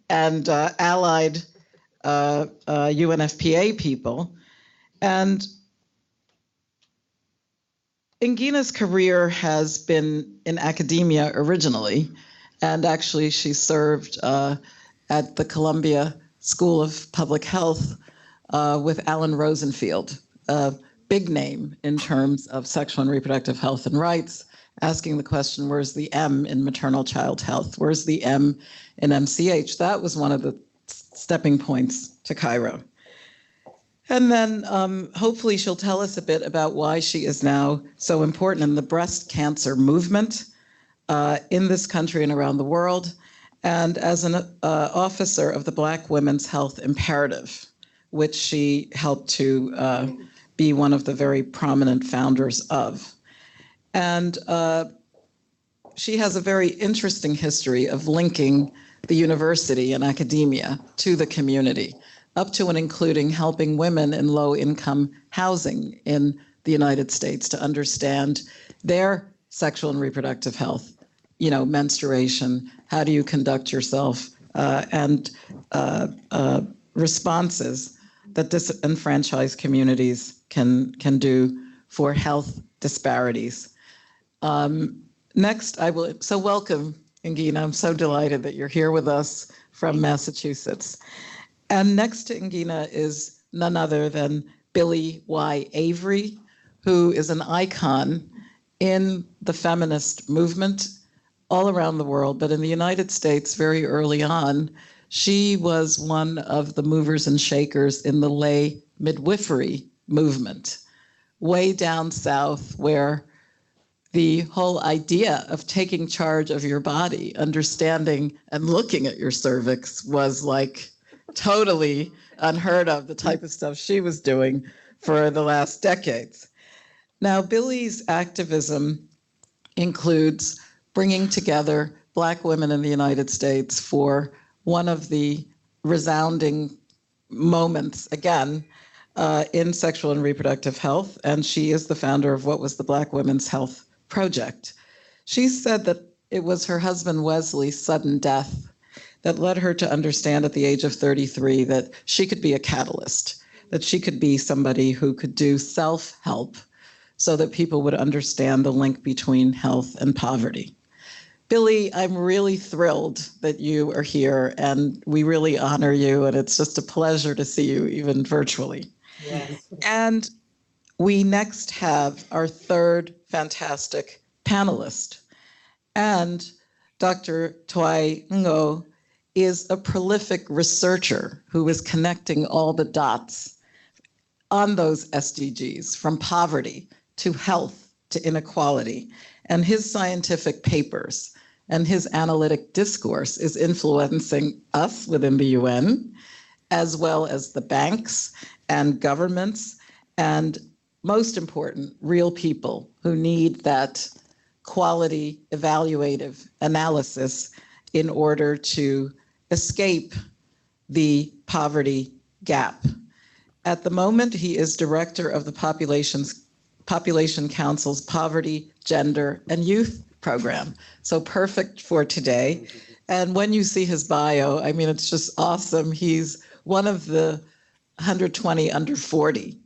Speaker 14: and allied UNFPA people. And Ingina's career has been in academia originally, and actually she served at the Columbia School of Public Health with Alan Rosenfield, a big name in terms of sexual and reproductive health and rights, asking the question, where's the M in maternal child health? Where's the M in MCH? That was one of the stepping points to Cairo. And then hopefully she'll tell us a bit about why she is now so important in the breast cancer movement in this country and around the world, and as an officer of the Black Women's Health Imperative, which she helped to be one of the very prominent founders of. And she has a very interesting history of linking the university and academia to the community, up to and including helping women in low-income housing in the United States to understand their sexual and reproductive health, you know, menstruation, how do you conduct yourself, and responses that disenfranchised communities can do for health disparities. Next, so welcome, Ingina. I'm so delighted that you're here with us from Massachusetts. And next to Ingina is none other than Billie Y. Avery, who is an icon in the feminist movement all around the world, but in the United States very early on, she was one of the movers and shakers in the lay midwifery movement, way down south, where the whole idea of taking charge of your body, understanding and looking at your cervix was like totally unheard of, the type of stuff she was doing for the last decades. Now, Billie's activism includes bringing together Black women in the United States for one of the resounding moments, again, in sexual and reproductive health, and she is the founder of what was the Black Women's Health Project. She said that it was her husband Wesley's sudden death that led her to understand at the age of 33 that she could be a catalyst, that she could be somebody who could do self-help so that people would understand the link between health and poverty. Billie, I'm really thrilled that you are here, and we really honor you, and it's just a pleasure to see you even virtually.
Speaker 5: Yes.
Speaker 14: And we next have our third fantastic panelist. And Dr. Twai Ngo is a prolific researcher who is connecting all the dots on those SDGs, from poverty to health to inequality. And his scientific papers and his analytic discourse is influencing us within the UN, as well as the banks and governments, and most important, real people who need that quality evaluative analysis in order to escape the poverty gap. At the moment, he is director of the Population Council's Poverty, Gender, and Youth program. So perfect for today. And when you see his bio, I mean, it's just awesome. He's one of the 120 under 40.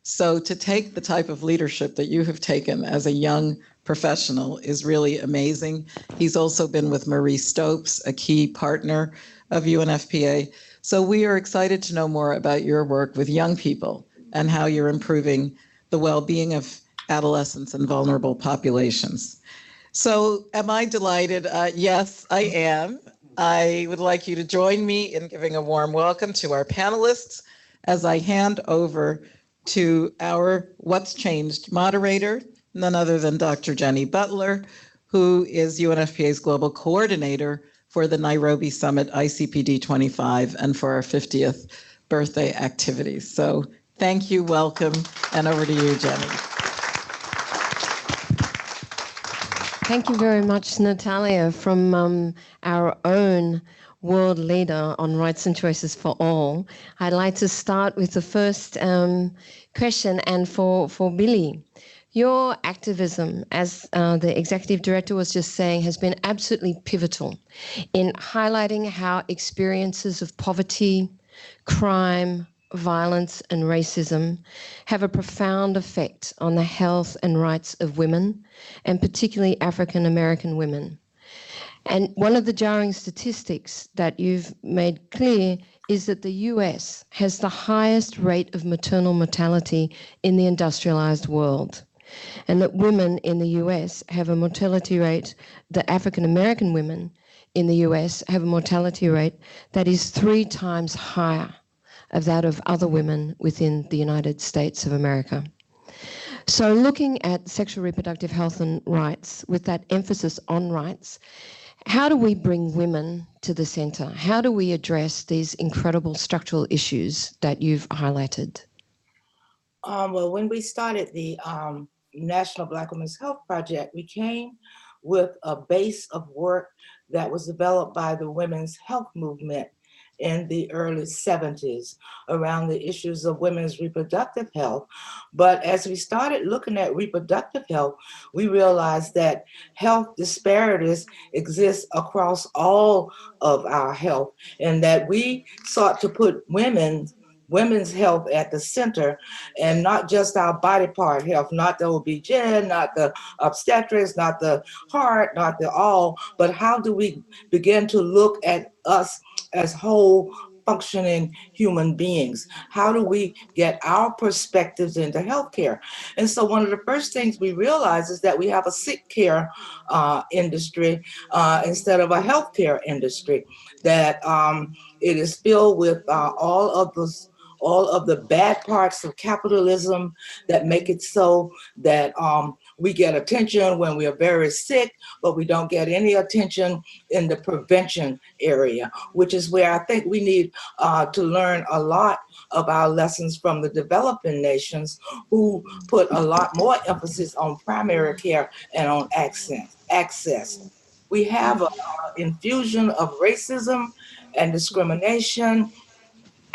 Speaker 14: So to take the type of leadership that you have taken as a young professional is really amazing. He's also been with Marie Stopes, a key partner of UNFPA. So we are excited to know more about your work with young people and how you're improving the well-being of adolescents and vulnerable populations. So am I delighted? Yes, I am. I would like you to join me in giving a warm welcome to our panelists as I hand over to our What's Changed moderator, none other than Dr. Jenny Butler, who is UNFPA's global coordinator for the Nairobi Summit ICPD25 and for our 50th birthday activities. So thank you, welcome, and over to you, Jenny.
Speaker 15: Thank you very much, Natalia, from our own world leader on rights and choices for all. I'd like to start with the first question, and for Billy. Your activism, as the executive director was just saying, has been absolutely pivotal in highlighting how experiences of poverty, crime, violence, and racism have a profound effect on the health and rights of women, and particularly African American women. And one of the jarring statistics that you've made clear is that the US has the highest rate of maternal mortality in the industrialized world, and that women in the US have a mortality rate, the African American women in the US have a mortality rate that is 3 times higher of that of other women within the United States of America. So looking at sexual reproductive health and rights, with that emphasis on rights, how do we bring women to the center? How do we address these incredible structural issues that you've highlighted?
Speaker 4: Well, when we started the National Black Women's Health Project, we came with a base of work that was developed by the women's health movement in the early 70s around the issues of women's reproductive health. But as we started looking at reproductive health, we realized that health disparities exist across all of our health, and that we sought to put women's health at the center, and not just our body part health, not the OB-GYN, not the obstetrics, not the heart, not the all, but how do we begin to look at us as whole functioning human beings? How do we get our perspectives into healthcare? And so one of the first things we realize is that we have a sick care industry instead of a healthcare industry, that it is filled with all of the bad parts of capitalism that make it so that we get attention when we are very sick, but we don't get any attention in the prevention area, which is where I think we need to learn a lot of our lessons from the developing nations, who put a lot more emphasis on primary care and on access. We have an infusion of racism and discrimination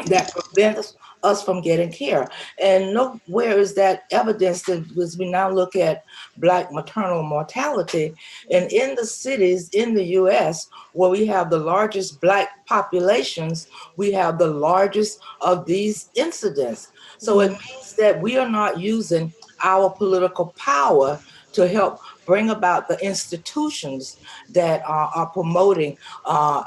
Speaker 4: that prevents us from getting care. And nowhere is that evidenced as we now look at Black maternal mortality. And in the cities in the US, where we have the largest Black populations, we have the largest of these incidents. So it means that we are not using our political power to help bring about the institutions that are promoting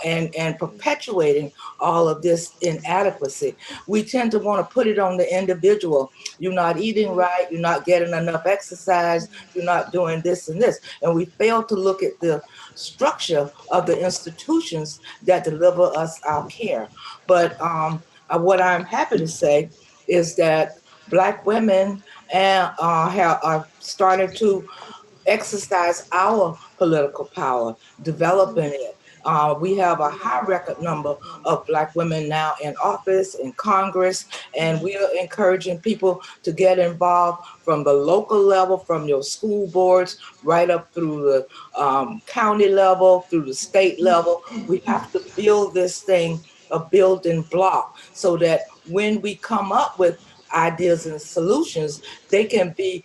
Speaker 4: and perpetuating all of this inadequacy. We tend to want to put it on the individual. You're not eating right, you're not getting enough exercise, you're not doing this and this. And we fail to look at the structure of the institutions that deliver us our care. But what I'm happy to say is that Black women have started to exercise our political power, developing it. We have a high record number of Black women now in office, in Congress, and we are encouraging people to get involved from the local level, from your school boards, right up through the county level, through the state level. We have to build this thing a building block so that when we come up with ideas and solutions, they can be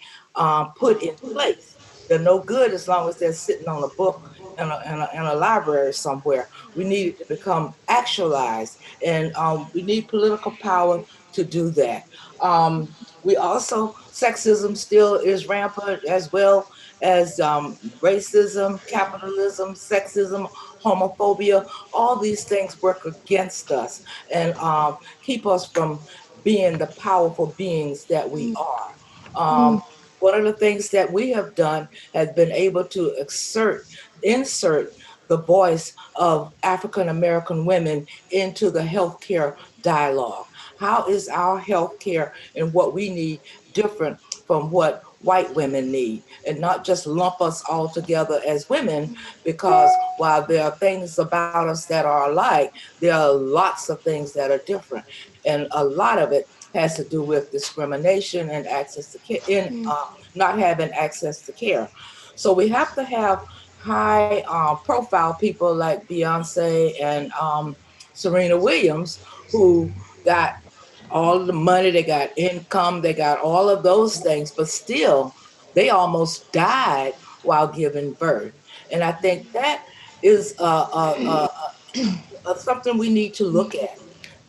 Speaker 4: put in place. They're no good as long as they're sitting on a book in a library somewhere. We need it to become actualized, and we need political power to do that. We also, sexism still is rampant, as well as racism, capitalism, sexism, homophobia. All these things work against us and keep us from being the powerful beings that we are. One of the things that we have done has been able to insert the voice of African American women into the healthcare dialogue. How is our healthcare and what we need different from what white women need, and not just lump us all together as women, because while there are things about us that are alike, there are lots of things that are different. And a lot of it has to do with discrimination and access to care, not having access to care. So we have to have high profile people like Beyonce and Serena Williams, who got all the money, they got income, they got all of those things, but still they almost died while giving birth. And I think that is something we need to look at,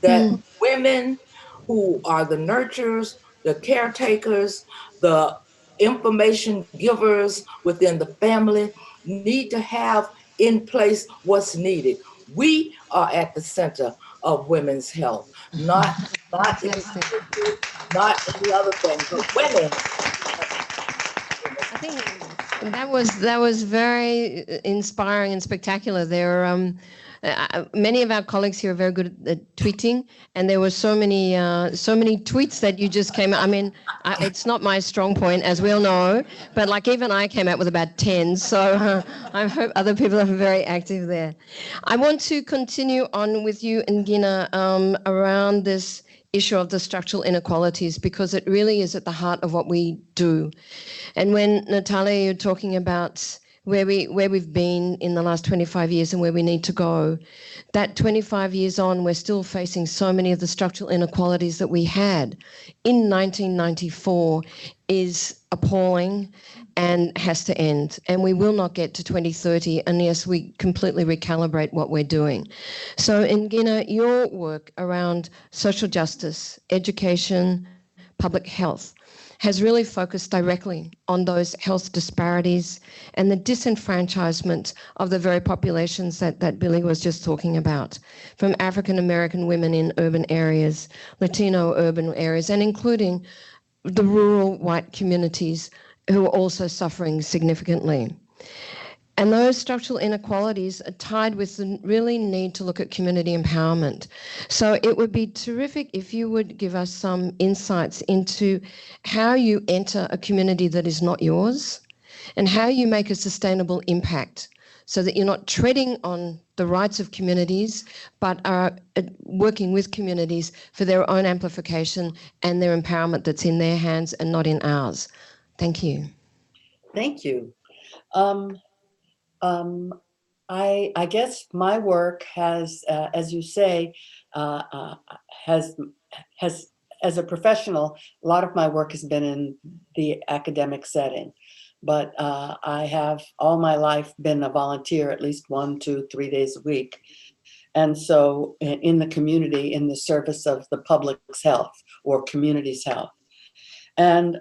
Speaker 4: that women who are the nurturers, the caretakers, the information givers within the family need to have in place what's needed. We are at the center of women's health, not any other thing, but women.
Speaker 15: I think that was very inspiring and spectacular. There are many of our colleagues here are very good at tweeting, and there were so many tweets that you just came out. I mean, it's not my strong point, as we all know, but like even I came out with about 10. So I hope other people are very active there. I want to continue on with you, Ngina, around this issue of the structural inequalities, because it really is at the heart of what we do. And when, Natalia, you're talking about where we've been in the last 25 years and where we need to go, that 25 years on, we're still facing so many of the structural inequalities that we had in 1994 is appalling and has to end. And we will not get to 2030 unless we completely recalibrate what we're doing. So, Ngina, your work around social justice, education, public health, has really focused directly on those health disparities and the disenfranchisement of the very populations that Billy was just talking about, from African American women in urban areas, Latino urban areas, and including the rural white communities who are also suffering significantly. And those structural inequalities are tied with the really need to look at community empowerment. So it would be terrific if you would give us some insights into how you enter a community that is not yours and how you make a sustainable impact so that you're not treading on the rights of communities, but are working with communities for their own amplification and their empowerment that's in their hands and not in ours. Thank you.
Speaker 5: Thank you. I guess my work has, as you say, has as a professional, a lot of my work has been in the academic setting, but I have all my life been a volunteer at least 1, 2, 3 days a week. And so in the community, in the service of the public's health or community's health. And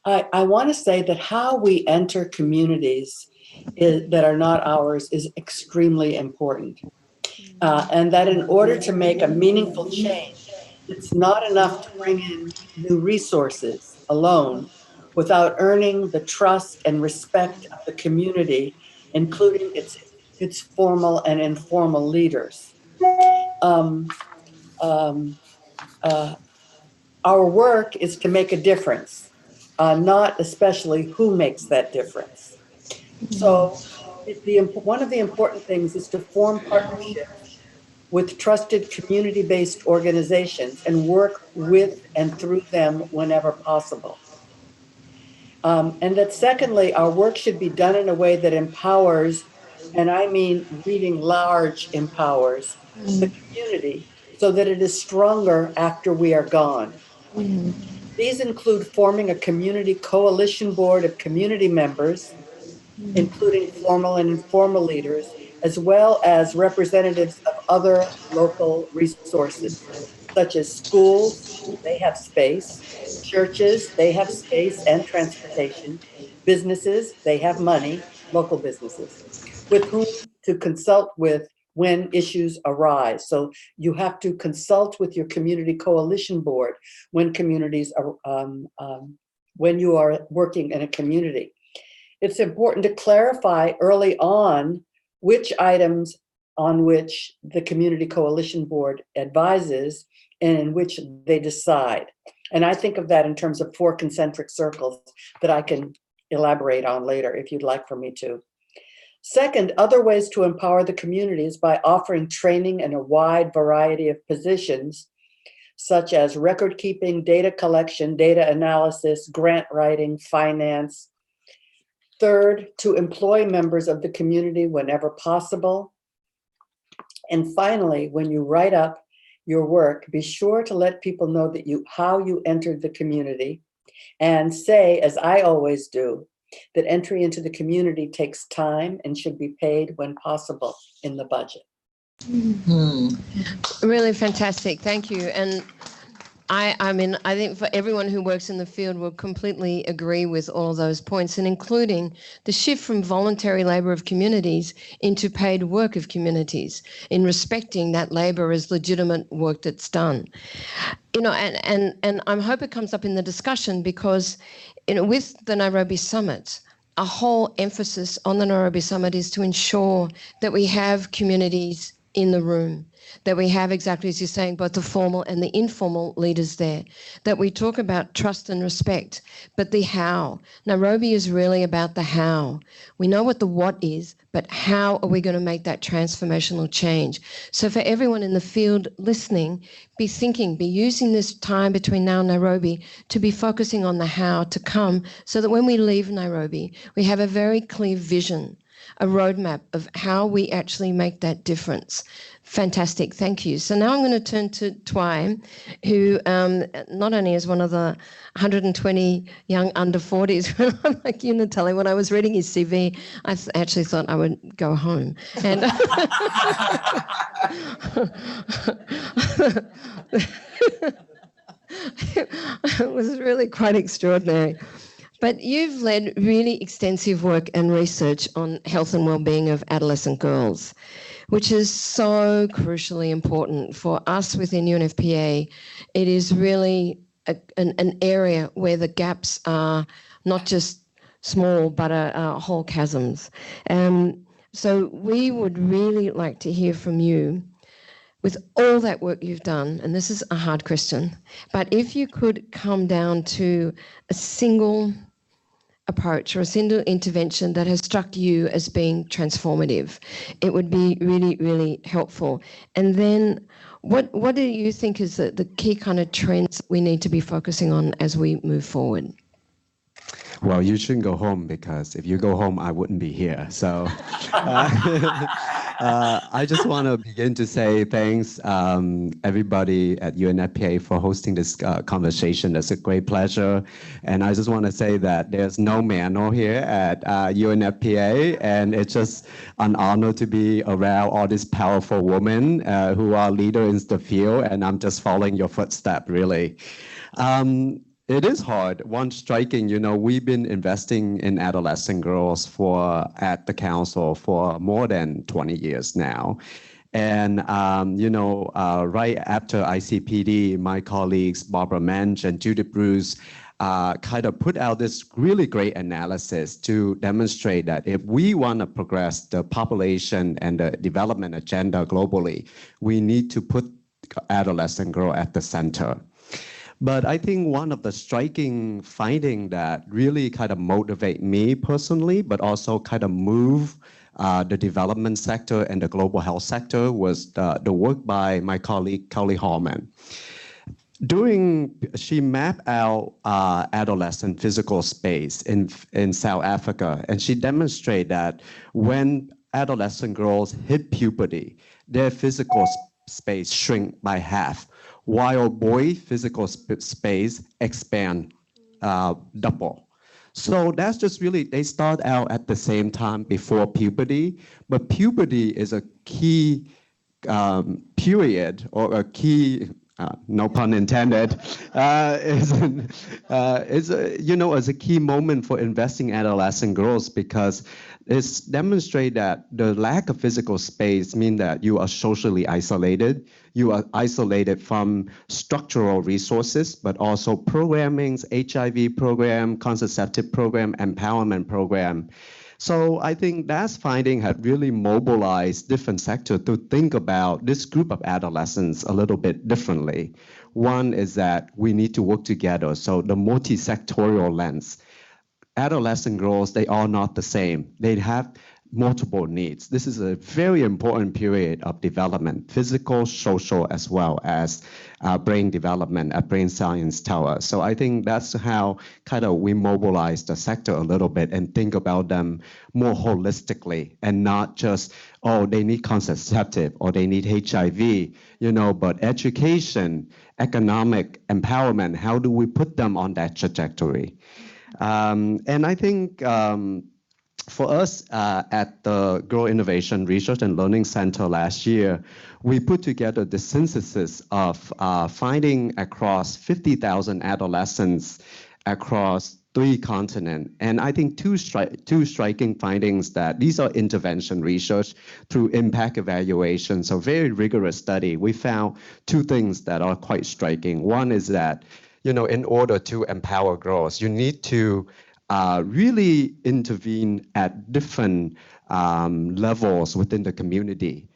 Speaker 5: I want to say that how we enter communities that are not ours is extremely important. And that in order to make a meaningful change, it's not enough to bring in new resources alone without earning the trust and respect of the community, including its formal and informal leaders. Our work is to make a difference, not especially who makes that difference. So one of the important things is to form partnerships with trusted community-based organizations and work with and through them whenever possible. And that secondly, our work should be done in a way that empowers, and I mean reading large empowers, the community so that it is stronger after we are gone. These include forming a community coalition board of community members, including formal and informal leaders, as well as representatives of other local resources, such as schools, they have space, churches, they have space and transportation, businesses, they have money, local businesses, with whom to consult with when issues arise. So you have to consult with your community coalition board when communities are, when you are working in a community. It's important to clarify early on which items on which the Community Coalition Board advises and in which they decide. And I think of that in terms of 4 concentric circles that I can elaborate on later if you'd like for me to. Second, other ways to empower the communities by offering training in a wide variety of positions, such as record keeping, data collection, data analysis, grant writing, finance. Third, to employ members of the community whenever possible. And finally, when you write up your work, be sure to let people know that how you entered the community, and say, as I always do, that entry into the community takes time and should be paid when possible in the budget.
Speaker 15: Really fantastic. Thank you. And I mean, I think for everyone who works in the field will completely agree with all of those points, and including the shift from voluntary labour of communities into paid work of communities, in respecting that labour as legitimate work that's done. You know, and I hope it comes up in the discussion because, you know, with the Nairobi Summit, a whole emphasis on the Nairobi Summit is to ensure that we have communities in the room, that we have, exactly as you're saying, both the formal and the informal leaders there, that we talk about trust and respect, but the how. Nairobi is really about the how. We know what the what is, but how are we going to make that transformational change? So for everyone in the field listening, be thinking, be using this time between now and Nairobi to be focusing on the how to come, so that when we leave Nairobi, we have a very clear vision, a roadmap of how we actually make that difference. Fantastic, thank you. So now I'm going to turn to Twai, who not only is one of the 120 young under 40s, I'm like you, Natalia, when I was reading his CV, I actually thought I would go home. And it was really quite extraordinary. But you've led really extensive work and research on health and well-being of adolescent girls, which is so crucially important for us within UNFPA. It is really an area where the gaps are not just small, but are whole chasms. So we would really like to hear from you, with all that work you've done, and this is a hard question, but if you could come down to a single approach or a single intervention that has struck you as being transformative, it would be really, really helpful. And then what do you think is the key kind of trends we need to be focusing on as we move forward?
Speaker 16: Well, you shouldn't go home, because if you go home, I wouldn't be here. So I just want to begin to say thanks, everybody at UNFPA, for hosting this conversation. It's a great pleasure. And I just want to say that there's no manual here at UNFPA, and it's just an honor to be around all these powerful women who are leaders in the field, and I'm just following your footsteps, really. It is hard. One striking, you know, we've been investing in adolescent girls at the council for more than 20 years now. And, you know, right after ICPD, my colleagues, Barbara Mensch and Judith Bruce, kind of put out this really great analysis to demonstrate that if we want to progress the population and the development agenda globally, we need to put adolescent girl at the center. But I think one of the striking findings that really kind of motivate me personally, but also kind of move the development sector and the global health sector, was the work by my colleague, Kelly Hallman. She mapped out adolescent physical space in South Africa, and she demonstrated that when adolescent girls hit puberty, their physical space shrink by half, while boy physical space expand double. So that's just really, they start out at the same time before puberty, but puberty is a key period or a key, no pun intended, is as a key moment for investing adolescent girls, because it's demonstrate that the lack of physical space mean that you are socially isolated. You are isolated from structural resources, but also programmings, HIV program, contraceptive program, empowerment program. So I think that finding had really mobilized different sectors to think about this group of adolescents a little bit differently. One is that we need to work together. So the multi-sectorial lens. Adolescent girls, they are not the same. They have multiple needs. This is a very important period of development, physical, social, as well as brain development, brain science tell us. So I think that's how kind of we mobilize the sector a little bit and think about them more holistically and not just, oh, they need contraceptive or they need HIV, but education, economic empowerment, how do we put them on that trajectory? And I think for us at the Grow Innovation Research and Learning Center last year, we put together the synthesis of finding across 50,000 adolescents across 3 continents. And I think two striking findings that these are intervention research through impact evaluation, so very rigorous study. We found 2 things that are quite striking. One is that in order to empower girls, you need to really intervene at different levels within the community,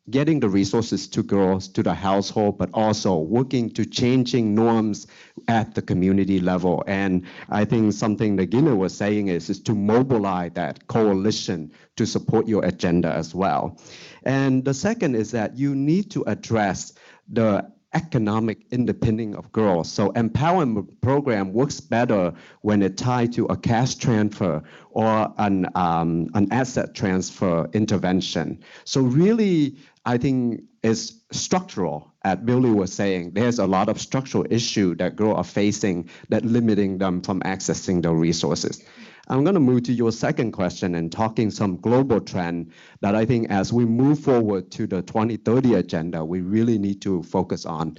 Speaker 16: getting the resources to girls, to the household, but also working to changing norms at the community level. And I think something that Gina was saying is to mobilize that coalition to support your agenda as well. And the second is that you need to address the economic independence of girls. So empowerment program works better when it tied to a cash transfer or an asset transfer intervention. So really, I think it's structural. As Billy was saying, there's a lot of structural issue that girls are facing that limiting them from accessing the resources. I'm going to move to your second question and talking some global trend that I think as we move forward to the 2030 agenda, we really need to focus on.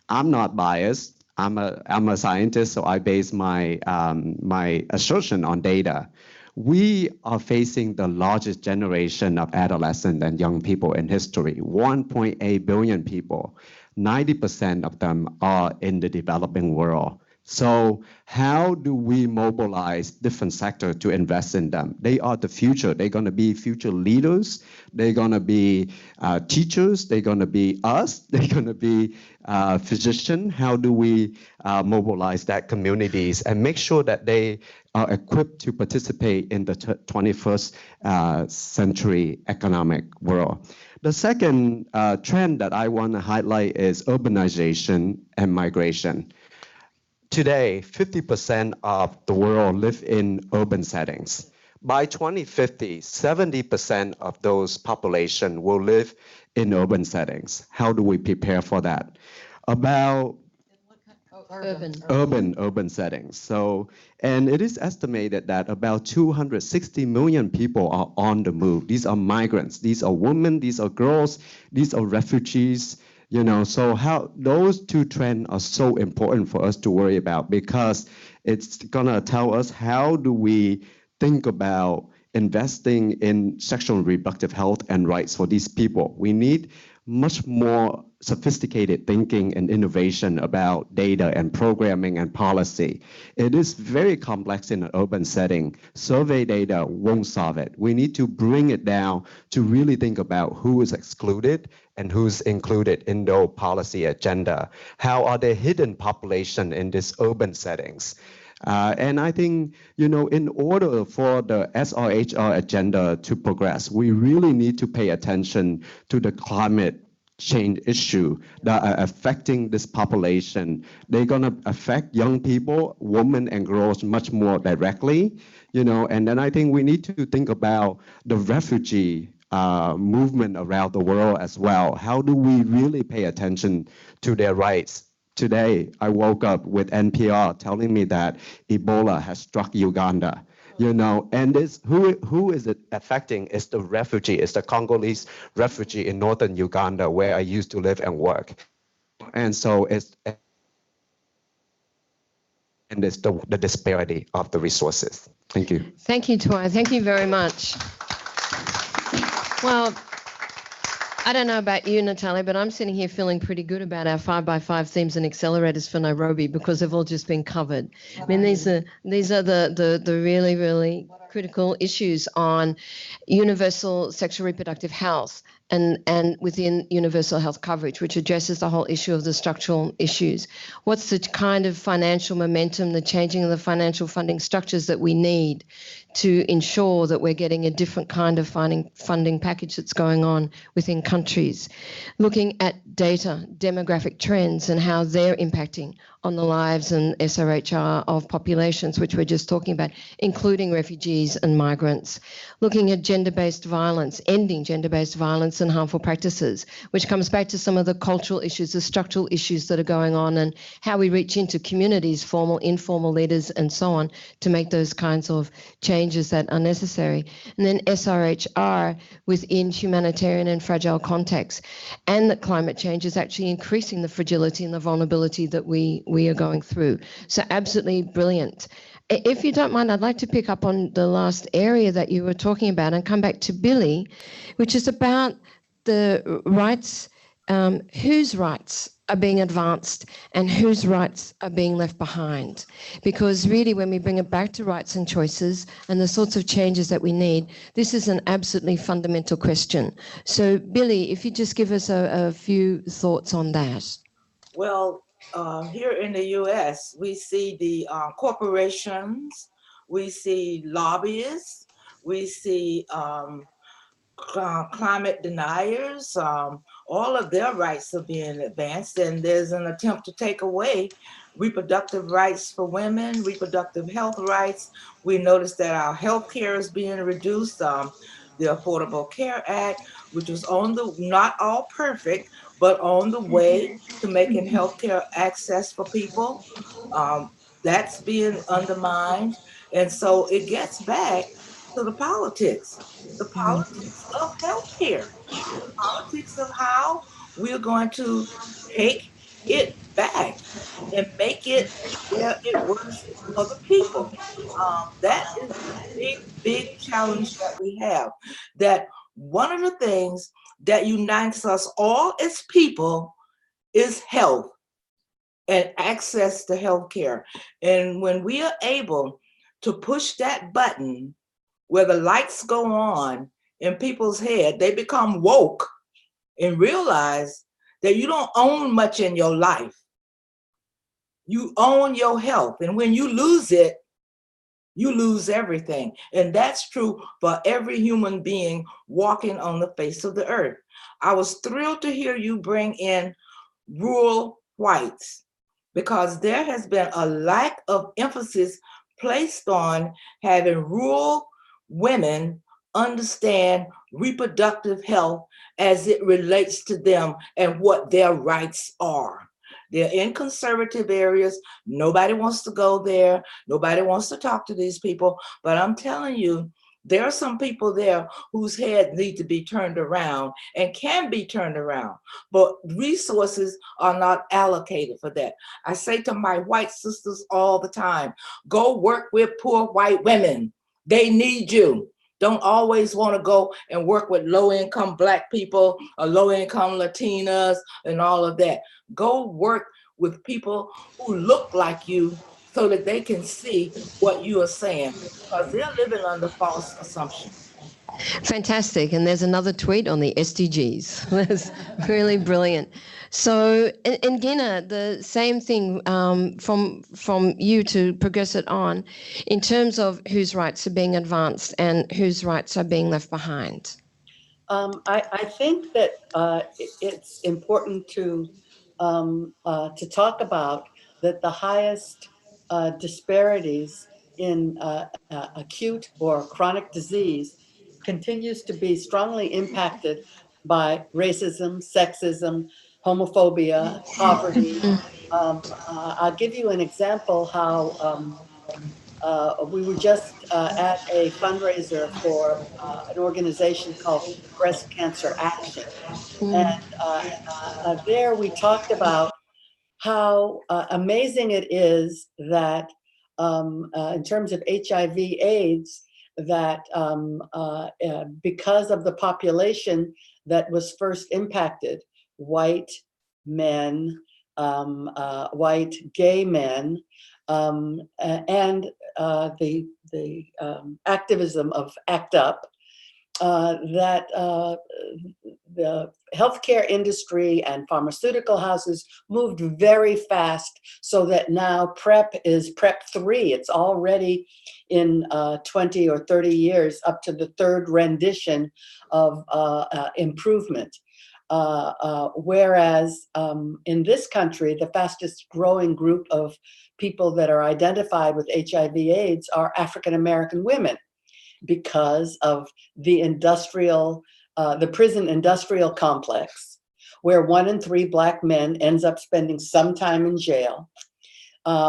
Speaker 16: I'm not biased. I'm a scientist, so I base my my assertion on data. We are facing the largest generation of adolescent and young people in history, 1.8 billion people. 90% of them are in the developing world. So how do we mobilize different sectors to invest in them? They are the future. They're going to be future leaders. They're going to be teachers. They're going to be us. They're going to be physicians. How do we mobilize that communities and make sure that they are equipped to participate in the 21st century economic world? The second trend that I want to highlight is urbanization and migration. Today, 50% of the world live in urban settings. By 2050, 70% of those population will live in urban settings. How do we prepare for that? About urban settings. So, and it is estimated that about 260 million people are on the move. These are migrants. These are women. These are girls. These are refugees. So how those 2 trends are so important for us to worry about, because it's gonna tell us how do we think about investing in sexual and reproductive health and rights for these people. We need much more sophisticated thinking and innovation about data and programming and policy. It is very complex in an urban setting. Survey data won't solve it. We need to bring it down to really think about who is excluded and who's included in the policy agenda. How are the hidden population in these urban settings? And I think, in order for the SRHR agenda to progress, we really need to pay attention to the climate change issue that are affecting this population. They're going to affect young people, women and girls much more directly, and then I think we need to think about the refugee movement around the world as well. How do we really pay attention to their rights? Today, I woke up with NPR telling me that Ebola has struck Uganda. You know, and this who is it affecting? Is the refugee, is the Congolese refugee in northern Uganda where I used to live and work. And so it's the disparity of the resources. Thank you.
Speaker 15: Thank you, Tuai. Thank you very much. Well, I don't know about you, Natalia, but I'm sitting here feeling pretty good about our 5x5 themes and accelerators for Nairobi because they've all just been covered. I mean, these are the really, really critical issues on universal sexual reproductive health and within universal health coverage, which addresses the whole issue of the structural issues. What's the kind of financial momentum, the changing of the financial funding structures that we need to ensure that we're getting a different kind of funding package that's going on within countries. Looking at data, demographic trends and how they're impacting on the lives and SRHR of populations, which we're just talking about, including refugees and migrants. Looking at gender-based violence, ending gender-based violence and harmful practices, which comes back to some of the cultural issues, the structural issues that are going on and how we reach into communities, formal, informal leaders and so on to make those kinds of changes that are necessary. And then SRHR within humanitarian and fragile contexts, and that climate change is actually increasing the fragility and the vulnerability that we are going through. So absolutely brilliant. If you don't mind, I'd like to pick up on the last area that you were talking about and come back to Billy, which is about the rights, whose rights are being advanced and whose rights are being left behind. Because really, when we bring it back to rights and choices and the sorts of changes that we need, this is an absolutely fundamental question. So Billy, if you just give us a few thoughts on that.
Speaker 4: Well, here in the US, we see the corporations, we see lobbyists, we see climate deniers, all of their rights are being advanced, and there's an attempt to take away reproductive rights for women, reproductive health rights. We notice that our health care is being reduced. The Affordable Care Act, which was on the, not all perfect, but on the way to making healthcare access for people. That's being undermined. And so it gets back to the politics of healthcare, the politics of how we're going to take it back and make it where it works for the people. That is the big, big challenge that we have. That one of the things that unites us all as people is health and access to healthcare. And when we are able to push that button where the lights go on in people's head, they become woke and realize that you don't own much in your life. You own your health. And when you lose it, you lose everything. And that's true for every human being walking on the face of the earth. I was thrilled to hear you bring in rural whites, because there has been a lack of emphasis placed on having rural women understand reproductive health as it relates to them and what their rights are. They're in conservative areas. Nobody wants to go there. Nobody wants to talk to these people. But I'm telling you, there are some people there whose heads need to be turned around and can be turned around, but resources are not allocated for that. I say to my white sisters all the time, go work with poor white women. They need you. Don't always want to go and work with low-income Black people or low-income Latinas and all of that. Go work with people who look like you so that they can see what you are saying, because they're living under false assumptions.
Speaker 15: Fantastic. And there's another tweet on the SDGs. That's really brilliant. So in Gina, the same thing from you to progress it on in terms of whose rights are being advanced and whose rights are being left behind.
Speaker 5: I think that it's important to talk about that the highest disparities in acute or chronic disease continues to be strongly impacted by racism, sexism, homophobia, poverty. I'll give you an example how we were just at a fundraiser for an organization called Breast Cancer Action. And there we talked about how amazing it is that in terms of HIV/AIDS, that because of the population that was first impacted, white men, white gay men, and the activism of ACT UP, that the healthcare industry and pharmaceutical houses moved very fast, so that now PrEP is PrEP 3. It's already in 20 or 30 years up to the third rendition of improvement. Whereas in this country, the fastest growing group of people that are identified with HIV/AIDS are African American women, because of the prison industrial complex, where 1 in 3 Black men ends up spending some time in jail.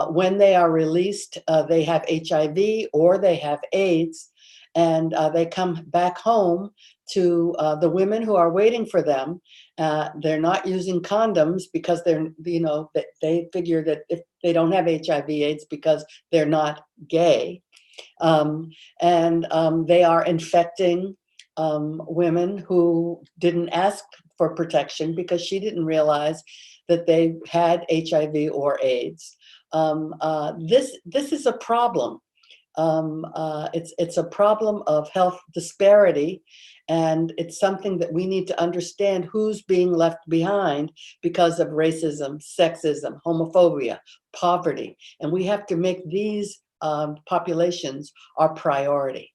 Speaker 5: When they are released, they have HIV or they have AIDS, and they come back home to the women who are waiting for them. They're not using condoms because they figure that if they don't have HIV/AIDS because they're not gay. They are infecting women who didn't ask for protection because she didn't realize that they had HIV or AIDS. This is a problem. It's a problem of health disparity, and it's something that we need to understand who's being left behind because of racism, sexism, homophobia, poverty, and we have to make these populations our priority.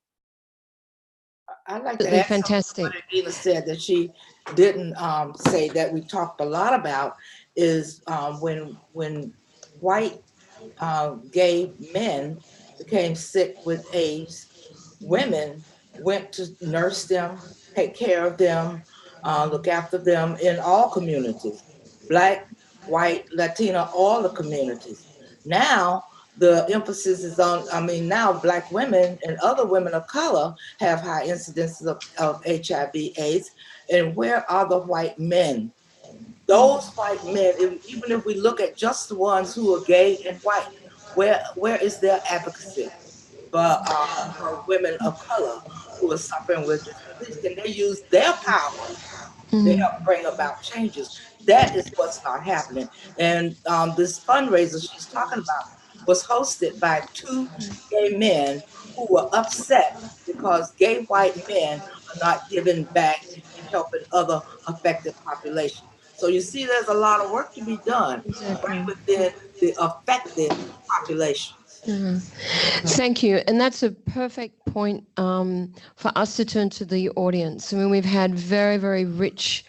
Speaker 4: I'd like to add
Speaker 15: fantastic.
Speaker 4: What Adina said that she didn't say that we talked a lot about is when white gay men became sick with AIDS, women went to nurse them, take care of them, look after them in all communities, Black, white, Latina, all the communities. Now, the emphasis is on, now Black women and other women of color have high incidences of HIV/AIDS, and where are the white men? Those white men, even if we look at just the ones who are gay and white, where is their advocacy for women of color who are suffering with this disease? Can they use their power to help bring about changes? That is what's not happening. And this fundraiser she's talking about was hosted by 2 gay men who were upset because gay white men are not giving back and helping other affected populations. So you see, there's a lot of work to be done right within the affected populations.
Speaker 15: Thank you. And that's a perfect point for us to turn to the audience. I mean, we've had very, very rich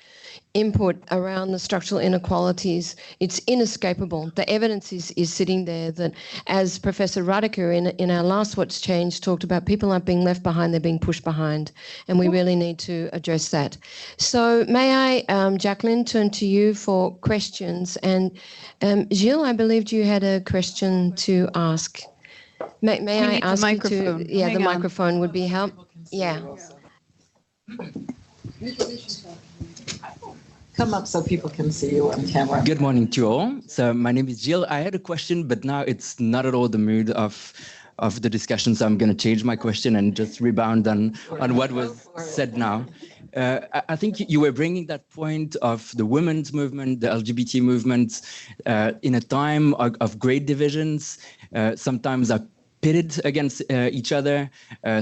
Speaker 15: input around the structural inequalities. It's inescapable. The evidence is sitting there that, as Professor Radiker in our last What's Changed talked about, people aren't being left behind, they're being pushed behind. And we really need to address that. So may I, Jacqueline, turn to you for questions. And Gilles, I believed you had a question to ask. May I ask you to, yeah, the microphone would be help. Yeah.
Speaker 14: Come up so people can see you on camera.
Speaker 17: Good morning to you all. So my name is Gilles. I had a question, but now it's not at all the mood of the discussion. So I'm going to change my question and just rebound on what was said now. I think you were bringing that point of the women's movement, the LGBT movement, in a time of great divisions, sometimes are pitted against each other,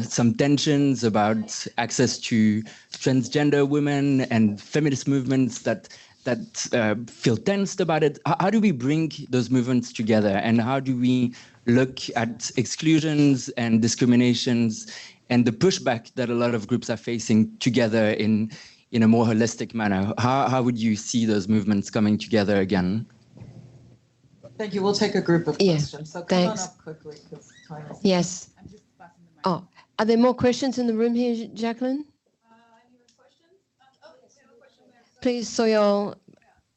Speaker 17: some tensions about access to transgender women and feminist movements that feel tensed about it. How do we bring those movements together, and how do we look at exclusions and discriminations and the pushback that a lot of groups are facing together in a more holistic manner? How would you see those movements coming together again?
Speaker 14: Thank you. We'll take a group of questions. So come
Speaker 15: thanks.
Speaker 14: on up quickly. Time is
Speaker 15: yes. Oh, Are there more questions in the room here, Jacqueline? Please, Soyol.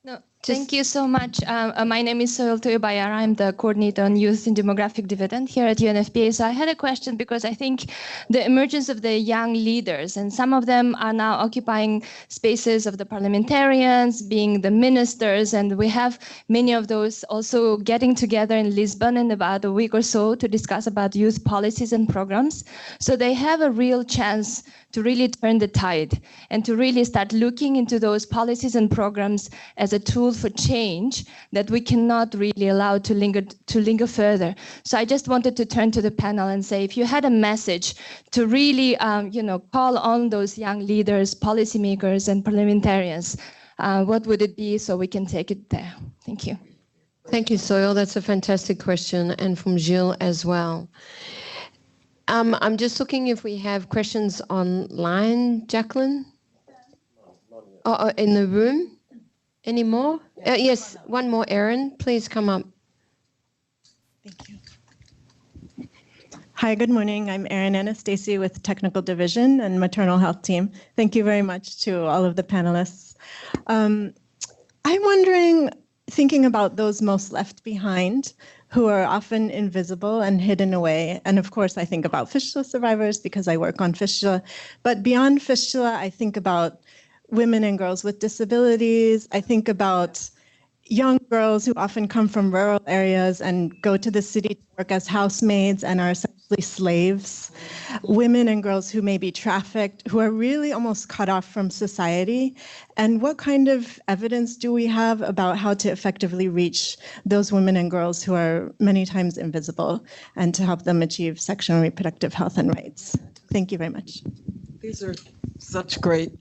Speaker 18: No, thank you so much. My name is Soyol Toyobayar. I'm the coordinator on youth in demographic dividend here at UNFPA. So I had a question because I think the emergence of the young leaders, and some of them are now occupying spaces of the parliamentarians, being the ministers, and we have many of those also getting together in Lisbon in about a week or so to discuss about youth policies and programs. So they have a real chance to really turn the tide and to really start looking into those policies and programs as a tool for change that we cannot really allow to linger further. So I just wanted to turn to the panel and say, if you had a message to really, call on those young leaders, policymakers, and parliamentarians, what would it be so we can take it there? Thank you.
Speaker 15: Thank you, Soyol. That's a fantastic question, and from Gilles as well. I'm just looking if we have questions online, Jacqueline? In the room? Any more? Yes, one more, Erin. Please come up.
Speaker 19: Hi, good morning. I'm Erin Anastasi with Technical Division and Maternal Health Team. Thank you very much to all of the panelists. I'm wondering, thinking about those most left behind, who are often invisible and hidden away. And of course, I think about fistula survivors because I work on fistula. But beyond fistula, I think about women and girls with disabilities. I think about young girls who often come from rural areas and go to the city to work as housemaids and are essentially slaves. Women and girls who may be trafficked, who are really almost cut off from society. And what kind of evidence do we have about how to effectively reach those women and girls who are many times invisible and to help them achieve sexual and reproductive health and rights? Thank you very much.
Speaker 14: These are such great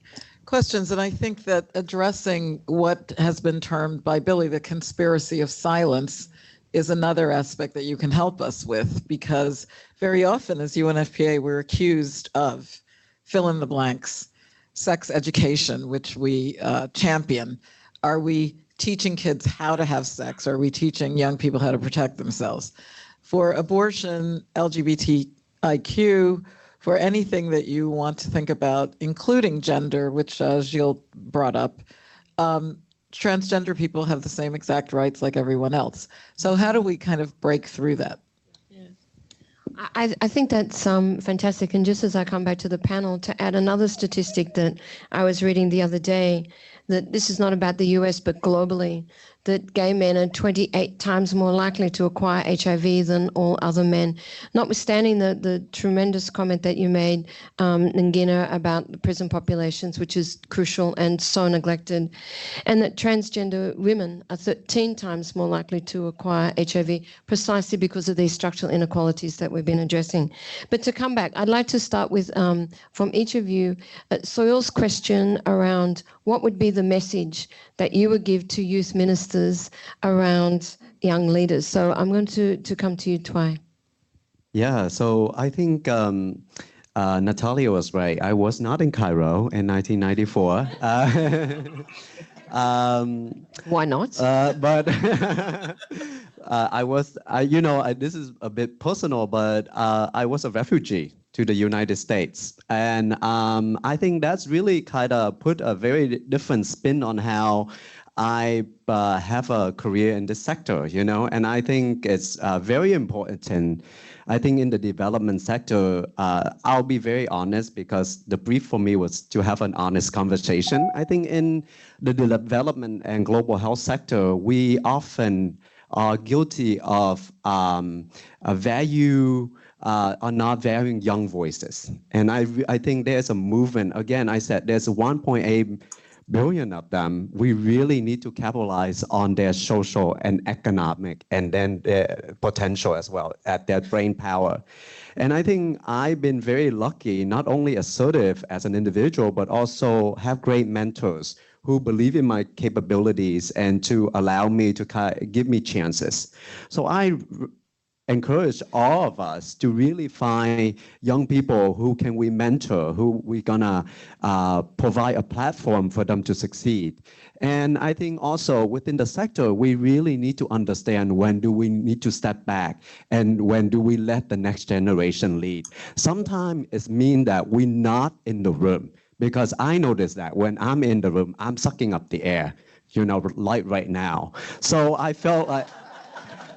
Speaker 14: questions, and I think that addressing what has been termed by Billy the conspiracy of silence is another aspect that you can help us with, because very often as UNFPA we're accused of fill in the blanks, sex education, which we champion. Are we teaching kids how to have sex? Are we teaching young people how to protect themselves? For abortion, LGBTIQ, for anything that you want to think about, including gender, which Gilles brought up, transgender people have the same exact rights like everyone else. So how do we kind of break through that?
Speaker 15: I think that's fantastic. And just as I come back to the panel, to add another statistic that I was reading the other day, that this is not about the US, but globally, that gay men are 28 times more likely to acquire HIV than all other men. Notwithstanding the tremendous comment that you made, Ngina, about the prison populations, which is crucial and so neglected, and that transgender women are 13 times more likely to acquire HIV precisely because of these structural inequalities that we've been addressing. But to come back, I'd like to start with, from each of you, Soyol's question around what would be the message that you would give to youth ministers around young leaders. So I'm going to come to you, Twai.
Speaker 16: Yeah, so I think Natalia was right. I was not in Cairo in 1994.
Speaker 15: Why not?
Speaker 16: But I was, this is a bit personal, but I was a refugee to the United States. And I think that's really kind of put a very different spin on how I have a career in this sector, and I think it's very important. I think in the development sector, I'll be very honest because the brief for me was to have an honest conversation. I think in the development and global health sector, we often are guilty of are not valuing young voices. And I think there's a movement. Again, I said there's 1.8 billion of them. We really need to capitalize on their social and economic and then their potential as well, at their brain power. And I think I've been very lucky, not only assertive as an individual, but also have great mentors who believe in my capabilities and to allow me to give me chances. So I encourage all of us to really find young people who can we mentor, who we gonna provide a platform for them to succeed. And I think also within the sector, we really need to understand when do we need to step back and when do we let the next generation lead. Sometimes it means that we're not in the room, because I notice that when I'm in the room, I'm sucking up the air, you know, like right now. So I felt like,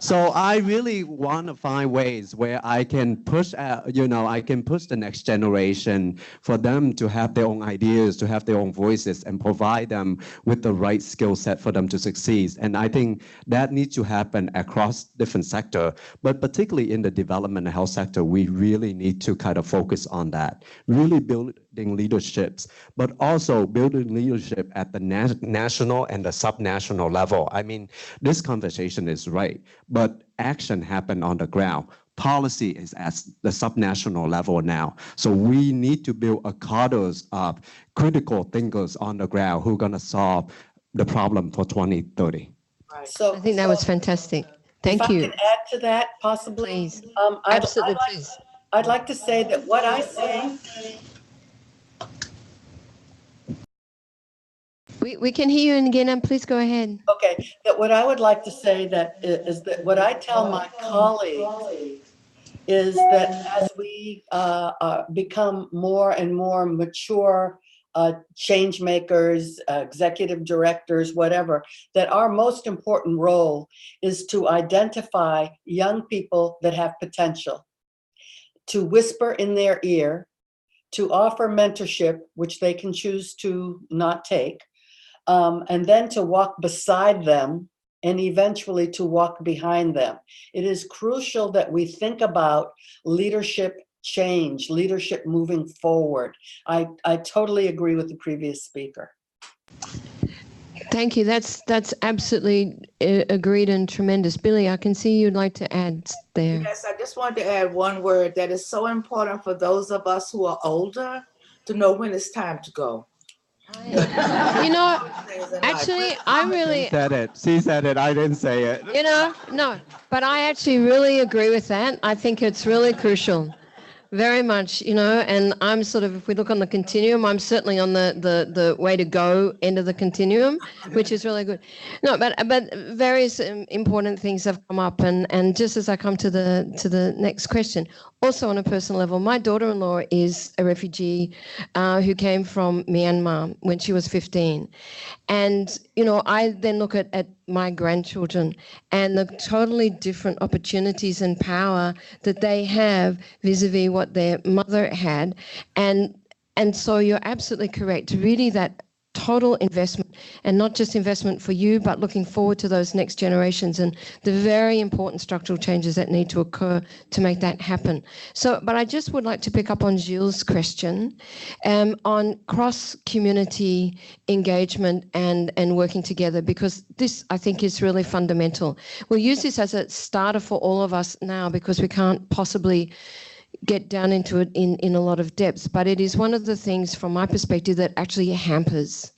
Speaker 16: so I really want to find ways where I can push, you know, I can push the next generation for them to have their own ideas, to have their own voices, and provide them with the right skill set for them to succeed. And I think that needs to happen across different sectors, but particularly in the development and health sector, we really need to kind of focus on that, really building leaderships, but also building leadership at the national and the subnational level. I mean, this conversation is right, but action happen on the ground. Policy is at the subnational level now. So we need to build a cadres of critical thinkers on the ground who are gonna solve the problem for 2030.
Speaker 15: Right. So I think that was fantastic. Thank you.
Speaker 20: If I can add to that, possibly.
Speaker 15: Please. Absolutely, please.
Speaker 20: I'd like to say that what I see.
Speaker 15: We can hear you again, and please go ahead.
Speaker 20: Okay, that what I would like to say that is that what I tell my colleagues is that as we become more and more mature change makers, executive directors, whatever, that our most important role is to identify young people that have potential, to whisper in their ear, to offer mentorship, which they can choose to not take, and then to walk beside them and eventually to walk behind them. It is crucial that we think about leadership change, leadership moving forward. I totally agree with the previous speaker.
Speaker 15: Thank you. That's absolutely agreed and tremendous. Billy, I can see you'd like to add there.
Speaker 4: Yes, I just wanted to add one word that is so important for those of us who are older to know when it's time to go.
Speaker 15: You know, actually, I really...
Speaker 16: She said it, I didn't say it.
Speaker 15: You know, no, but I actually really agree with that. I think it's really crucial. Very much, you know, and I'm sort of, if we look on the continuum, I'm certainly on the way to go end of the continuum, which is really good. No, but various important things have come up, and just as I come to the next question, also on a personal level, my daughter-in-law is a refugee who came from Myanmar when she was 15. And, you know, I then look at my grandchildren and the totally different opportunities and power that they have vis-a-vis what their mother had. And so you're absolutely correct. Really that total investment, and not just investment for you, but looking forward to those next generations and the very important structural changes that need to occur to make that happen. So, but I just would like to pick up on Gilles' question on cross-community engagement and working together, because this, I think, is really fundamental. We'll use this as a starter for all of us now, because we can't possibly get down into it in a lot of depth, but it is one of the things from my perspective that actually hampers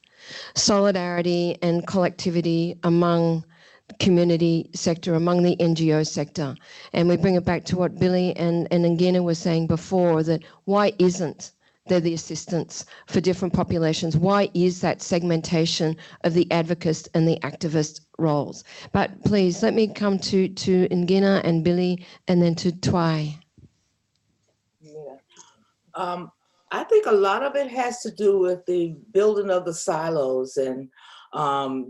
Speaker 15: solidarity and collectivity among the community sector, among the NGO sector. And we bring it back to what Billy and Ngina were saying before, that why isn't there the assistance for different populations? Why is that segmentation of the advocate and the activist roles? But please, let me come to Ngina and Billy, and then to Twai.
Speaker 4: I think a lot of it has to do with the building of the silos, and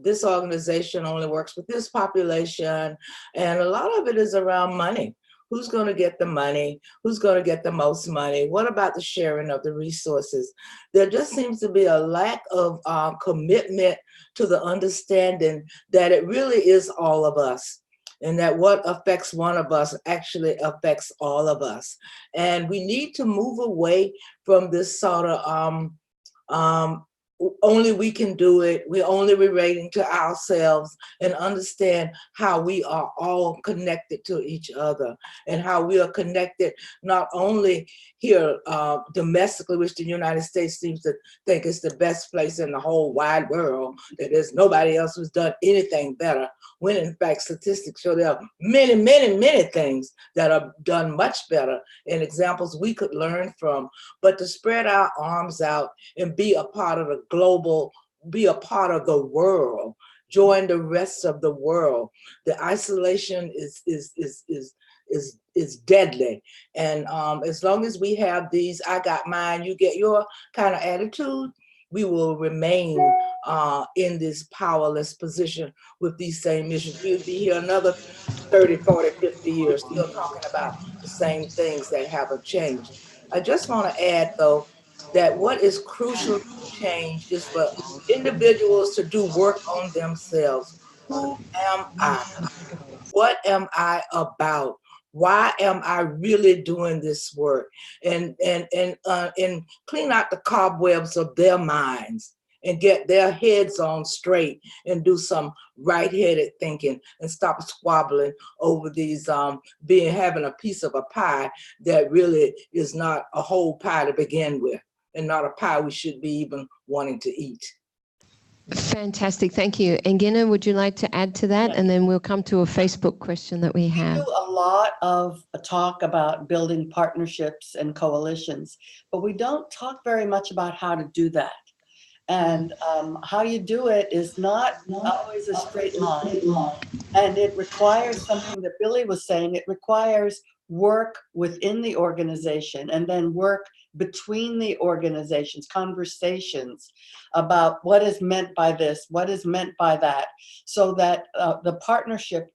Speaker 4: this organization only works with this population, and a lot of it is around money. Who's going to get the money? Who's going to get the most money? What about the sharing of the resources? There just seems to be a lack of commitment to the understanding that it really is all of us, and that what affects one of us actually affects all of us. And we need to move away from this sort of only we can do it. We're only relating to ourselves and understand how we are all connected to each other and how we are connected not only here domestically, which the United States seems to think is the best place in the whole wide world, that there's nobody else who's done anything better, when in fact statistics show there are many, many, many things that are done much better and examples we could learn from. But to spread our arms out and be a part of the global, be a part of the world, join the rest of the world. The isolation is deadly. And as long as we have these, I got mine, you get your kind of attitude, we will remain in this powerless position with these same issues. We'll be here another 30, 40, 50 years, still talking about the same things that haven't changed. I just want to add, though, that what is crucial to change is for individuals to do work on themselves. Who am I? What am I about? Why am I really doing this work? And clean out the cobwebs of their minds and get their heads on straight and do some right-headed thinking and stop squabbling over these having a piece of a pie that really is not a whole pie to begin with and not a pie we should be even wanting to eat.
Speaker 15: Fantastic, thank you. Engina, would you like to add to that? And then we'll come to a Facebook question that we have.
Speaker 20: We do a lot of talk about building partnerships and coalitions, but we don't talk very much about how to do that. And how you do it is not always a straight line. And it requires something that Billy was saying, it requires work within the organization and then work between the organizations, conversations about what is meant by this, what is meant by that, so that the partnership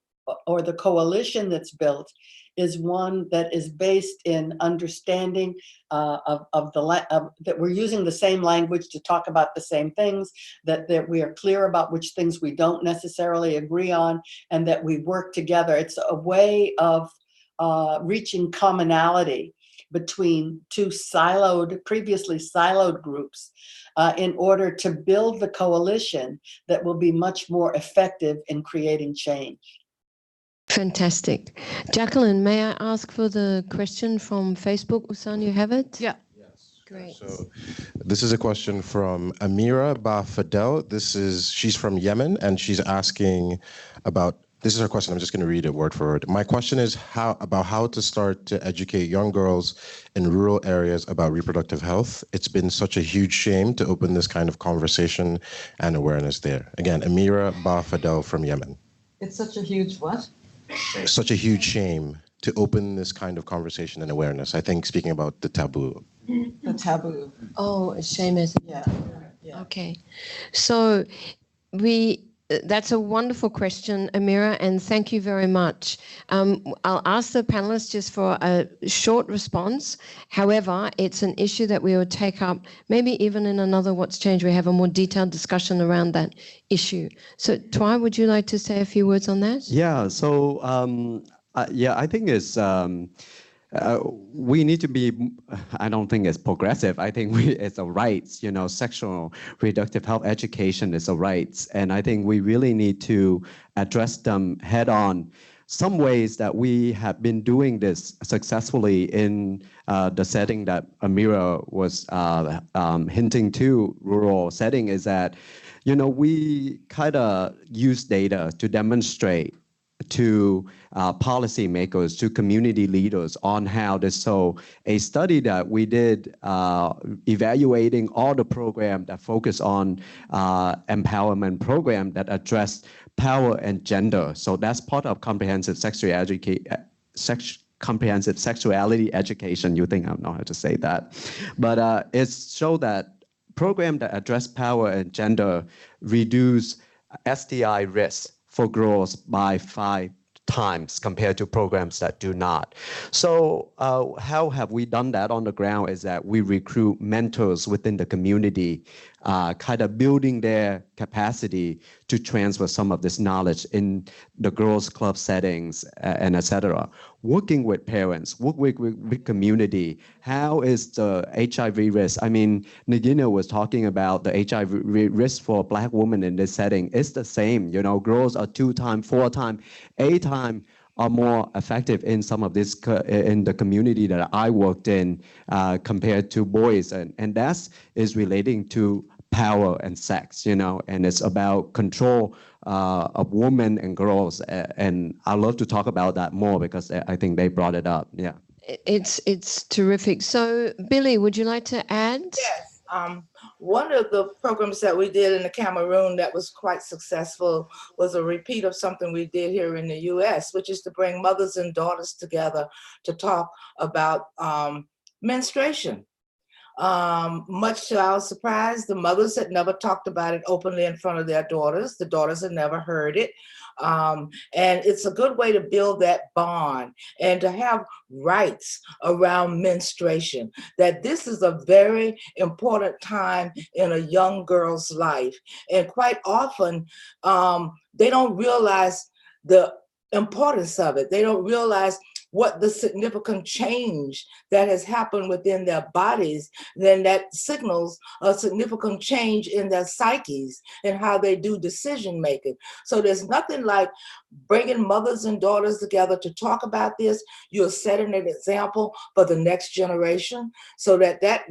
Speaker 20: or the coalition that's built is one that is based in understanding that we're using the same language to talk about the same things, that we are clear about which things we don't necessarily agree on, and that we work together. It's a way of reaching commonality between two previously siloed groups in order to build the coalition that will be much more effective in creating change.
Speaker 15: Fantastic. Jacqueline, may I ask for the question from Facebook? Usan, you have it?
Speaker 14: Yeah.
Speaker 15: Great.
Speaker 21: So this is a question from Amira Ba Fadel. She's from Yemen, and she's asking about, this is her question, I'm just going to read it word for word. My question is about how to start to educate young girls in rural areas about reproductive health. It's been such a huge shame to open this kind of conversation and awareness there. Again, Amira Ba Fadel from Yemen.
Speaker 14: It's such a huge what?
Speaker 21: Such a huge shame to open this kind of conversation and awareness. I think speaking about the taboo.
Speaker 14: The taboo.
Speaker 15: Oh, a shame is it?
Speaker 14: Yeah.
Speaker 15: Okay. So that's a wonderful question, Amira, and thank you very much. I'll ask the panelists just for a short response. However, it's an issue that we will take up maybe even in another What's Changed. We have a more detailed discussion around that issue. So, Twy, would you like to say a few words on that?
Speaker 16: Yeah, so I think it's we need to be, I don't think it's progressive. I think it's a rights, sexual reproductive health education is a rights. And I think we really need to address them head on. Some ways that we have been doing this successfully in the setting that Amira was hinting to, rural setting, is that, we kind of use data to demonstrate to policymakers, to community leaders on how this. So a study that we did evaluating all the programs that focus on empowerment program that address power and gender. So that's part of comprehensive comprehensive sexuality education. You think I don't know how to say that, but it's show that programs that address power and gender reduce STI risk for girls by 5 times compared to programs that do not. So how have we done that on the ground is that we recruit mentors within the community kind of building their capacity to transfer some of this knowledge in the girls' club settings and etc. Working with parents, work with community. How is the HIV risk? I mean, Nagina was talking about the HIV risk for Black women in this setting. It's the same, you know, girls are 2 times, 4 times, 8 times are more effective in some of this in the community that I worked in compared to boys, and that is relating to power and sex, you know, and it's about control of women and girls, and I love to talk about that more because I think they brought it up. Yeah,
Speaker 15: it's terrific. So, Billy, would you like to add?
Speaker 4: Yes. One of the programs that we did in the Cameroon that was quite successful was a repeat of something we did here in the US, which is to bring mothers and daughters together to talk about menstruation. Much to our surprise, the mothers had never talked about it openly in front of their daughters. The daughters had never heard it. And it's a good way to build that bond and to have rights around menstruation, that this is a very important time in a young girl's life. And quite often, they don't realize the importance of it. They don't realize what the significant change that has happened within their bodies, then that signals a significant change in their psyches and how they do decision making. So there's nothing like bringing mothers and daughters together to talk about this. You're setting an example for the next generation so that that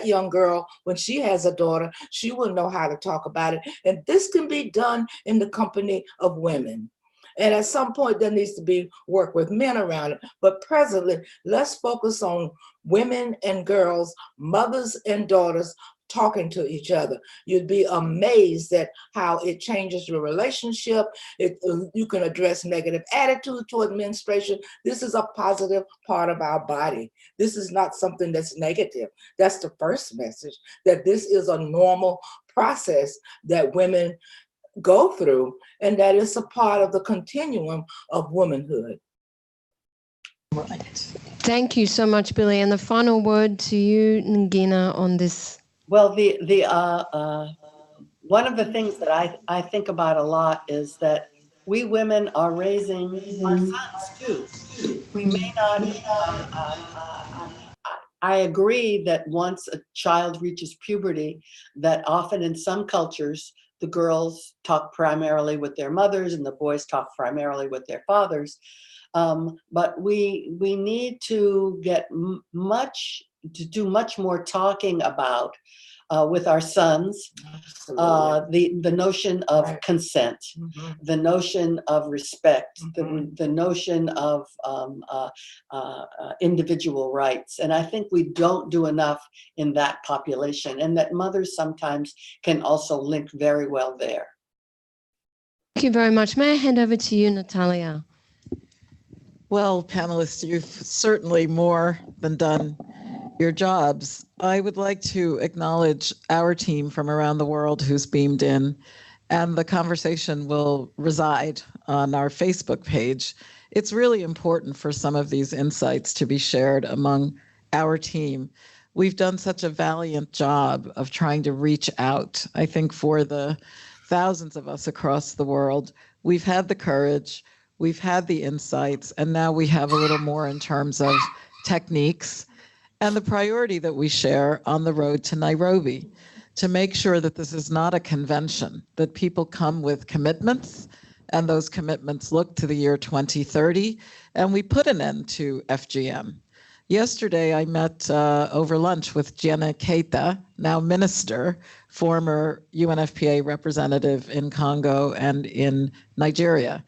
Speaker 4: young girl, when she has a daughter, she will know how to talk about it. And this can be done in the company of women. And at some point, there needs to be work with men around it. But presently, let's focus on women and girls, mothers and daughters talking to each other. You'd be amazed at how it changes your relationship. You can address negative attitude toward menstruation. This is a positive part of our body. This is not something that's negative. That's the first message, that this is a normal process that women go through, and that is a part of the continuum of womanhood.
Speaker 15: Thank you so much, Billy. And the final word to you, Ngina, on this.
Speaker 20: Well, one of the things that I think about a lot is that we women are raising our sons too. We may not, I agree that once a child reaches puberty, that often in some cultures, the girls talk primarily with their mothers and the boys talk primarily with their fathers. But we need to get do much more talking about with our sons, the notion of consent, the notion of respect, the notion of individual rights. And I think we don't do enough in that population, and that mothers sometimes can also link very well there.
Speaker 15: Thank you very much. May I hand over to you, Natalia?
Speaker 14: Well, panelists, you've certainly more than done your jobs. I would like to acknowledge our team from around the world who's beamed in, and the conversation will reside on our Facebook page. It's really important for some of these insights to be shared among our team. We've done such a valiant job of trying to reach out. I think for the thousands of us across the world, we've had the courage, we've had the insights, and now we have a little more in terms of techniques and the priority that we share on the road to Nairobi, to make sure that this is not a convention, that people come with commitments, and those commitments look to the year 2030, and we put an end to FGM. Yesterday, I met over lunch with Jenna Keita, now minister, former UNFPA representative in Congo and in Nigeria.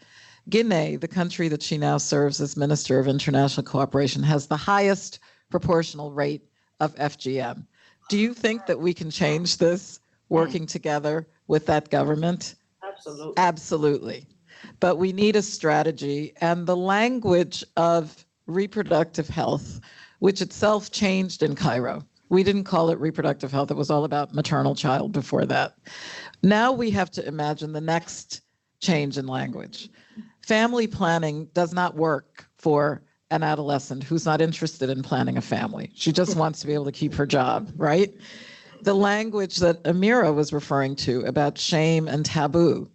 Speaker 14: Guinea, the country that she now serves as Minister of International Cooperation, has the highest proportional rate of FGM. Do you think that we can change this working together with that government?
Speaker 4: Absolutely.
Speaker 14: Absolutely. But we need a strategy, and the language of reproductive health, which itself changed in Cairo. We didn't call it reproductive health. It was all about maternal child before that. Now we have to imagine the next change in language. Family planning does not work for an adolescent who's not interested in planning a family. She just wants to be able to keep her job, right? the language that Amira was referring to about shame and taboo,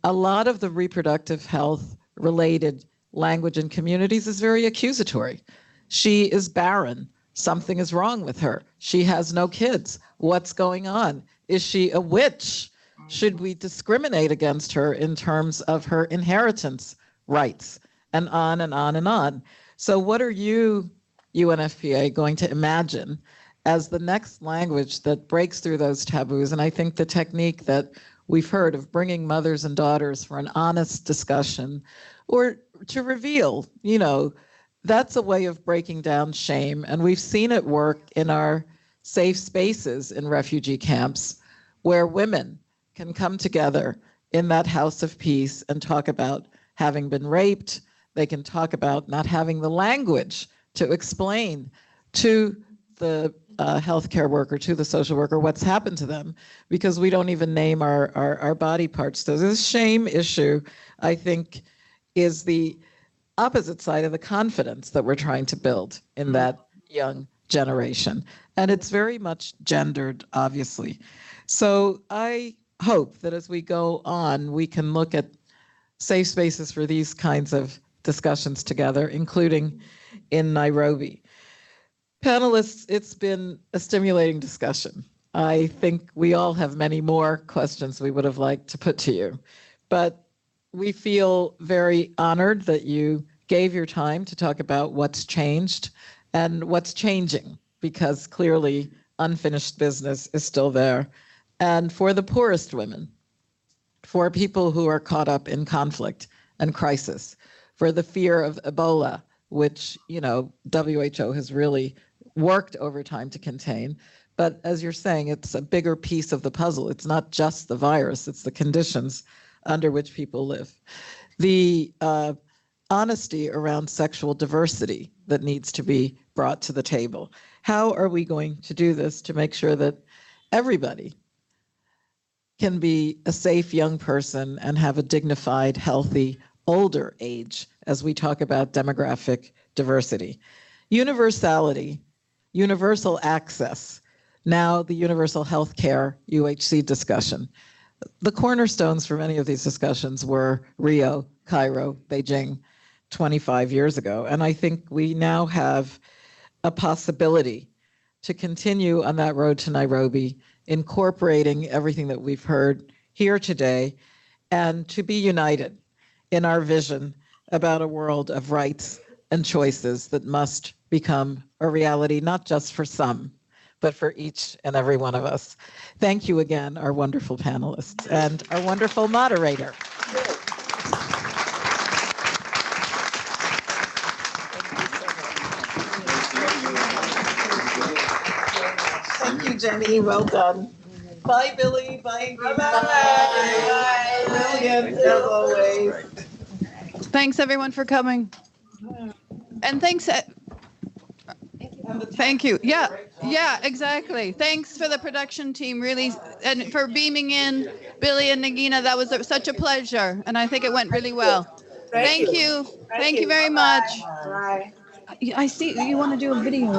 Speaker 14: a lot of the reproductive health related language in communities is very accusatory. She is barren. Something is wrong with her. She has no kids. What's going on? Is she a witch? Should we discriminate against her in terms of her inheritance rights? And on and on and on. So what are you, UNFPA, going to imagine as the next language that breaks through those taboos? And I think the technique that we've heard of bringing mothers and daughters for an honest discussion or to reveal, you know, that's a way of breaking down shame. And we've seen it work in our safe spaces in refugee camps where women can come together in that house of peace and talk about having been raped. They can talk about not having the language to explain to the healthcare worker, to the social worker, what's happened to them, because we don't even name our body parts. So this shame issue, I think, is the opposite side of the confidence that we're trying to build in that young generation. And it's very much gendered, obviously. So I hope that as we go on, we can look at safe spaces for these kinds of discussions together, including in Nairobi. Panelists, it's been a stimulating discussion. I think we all have many more questions we would have liked to put to you, but we feel very honored that you gave your time to talk about what's changed and what's changing, because clearly unfinished business is still there. And for the poorest women, for people who are caught up in conflict and crisis, for the fear of Ebola, which, you know, WHO has really worked over time to contain. But as you're saying, it's a bigger piece of the puzzle. It's not just the virus, it's the conditions under which people live. The honesty around sexual diversity that needs to be brought to the table. How are we going to do this to make sure that everybody can be a safe young person and have a dignified, healthy, older age as we talk about demographic diversity? Universality, universal access, now the universal health care UHC discussion. The cornerstones for many of these discussions were Rio, Cairo, Beijing 25 years ago. And I think we now have a possibility to continue on that road to Nairobi, incorporating everything that we've heard here today, and to be united in our vision about a world of rights and choices that must become a reality, not just for some, but for each and every one of us. Thank you again, our wonderful panelists and our wonderful moderator. Thank you, Jenny. Well done. Bye, Billy. Bye. Bye. Brilliant, as always.
Speaker 1: Thanks, everyone, for coming. And thanks. Thank you. Yeah, exactly. Thanks for the production team, really, and for beaming in Billy and Nagina. That was such a pleasure, and I think it went really well. Thank you. Thank you very much.
Speaker 4: Bye.
Speaker 1: I see you want to do a video.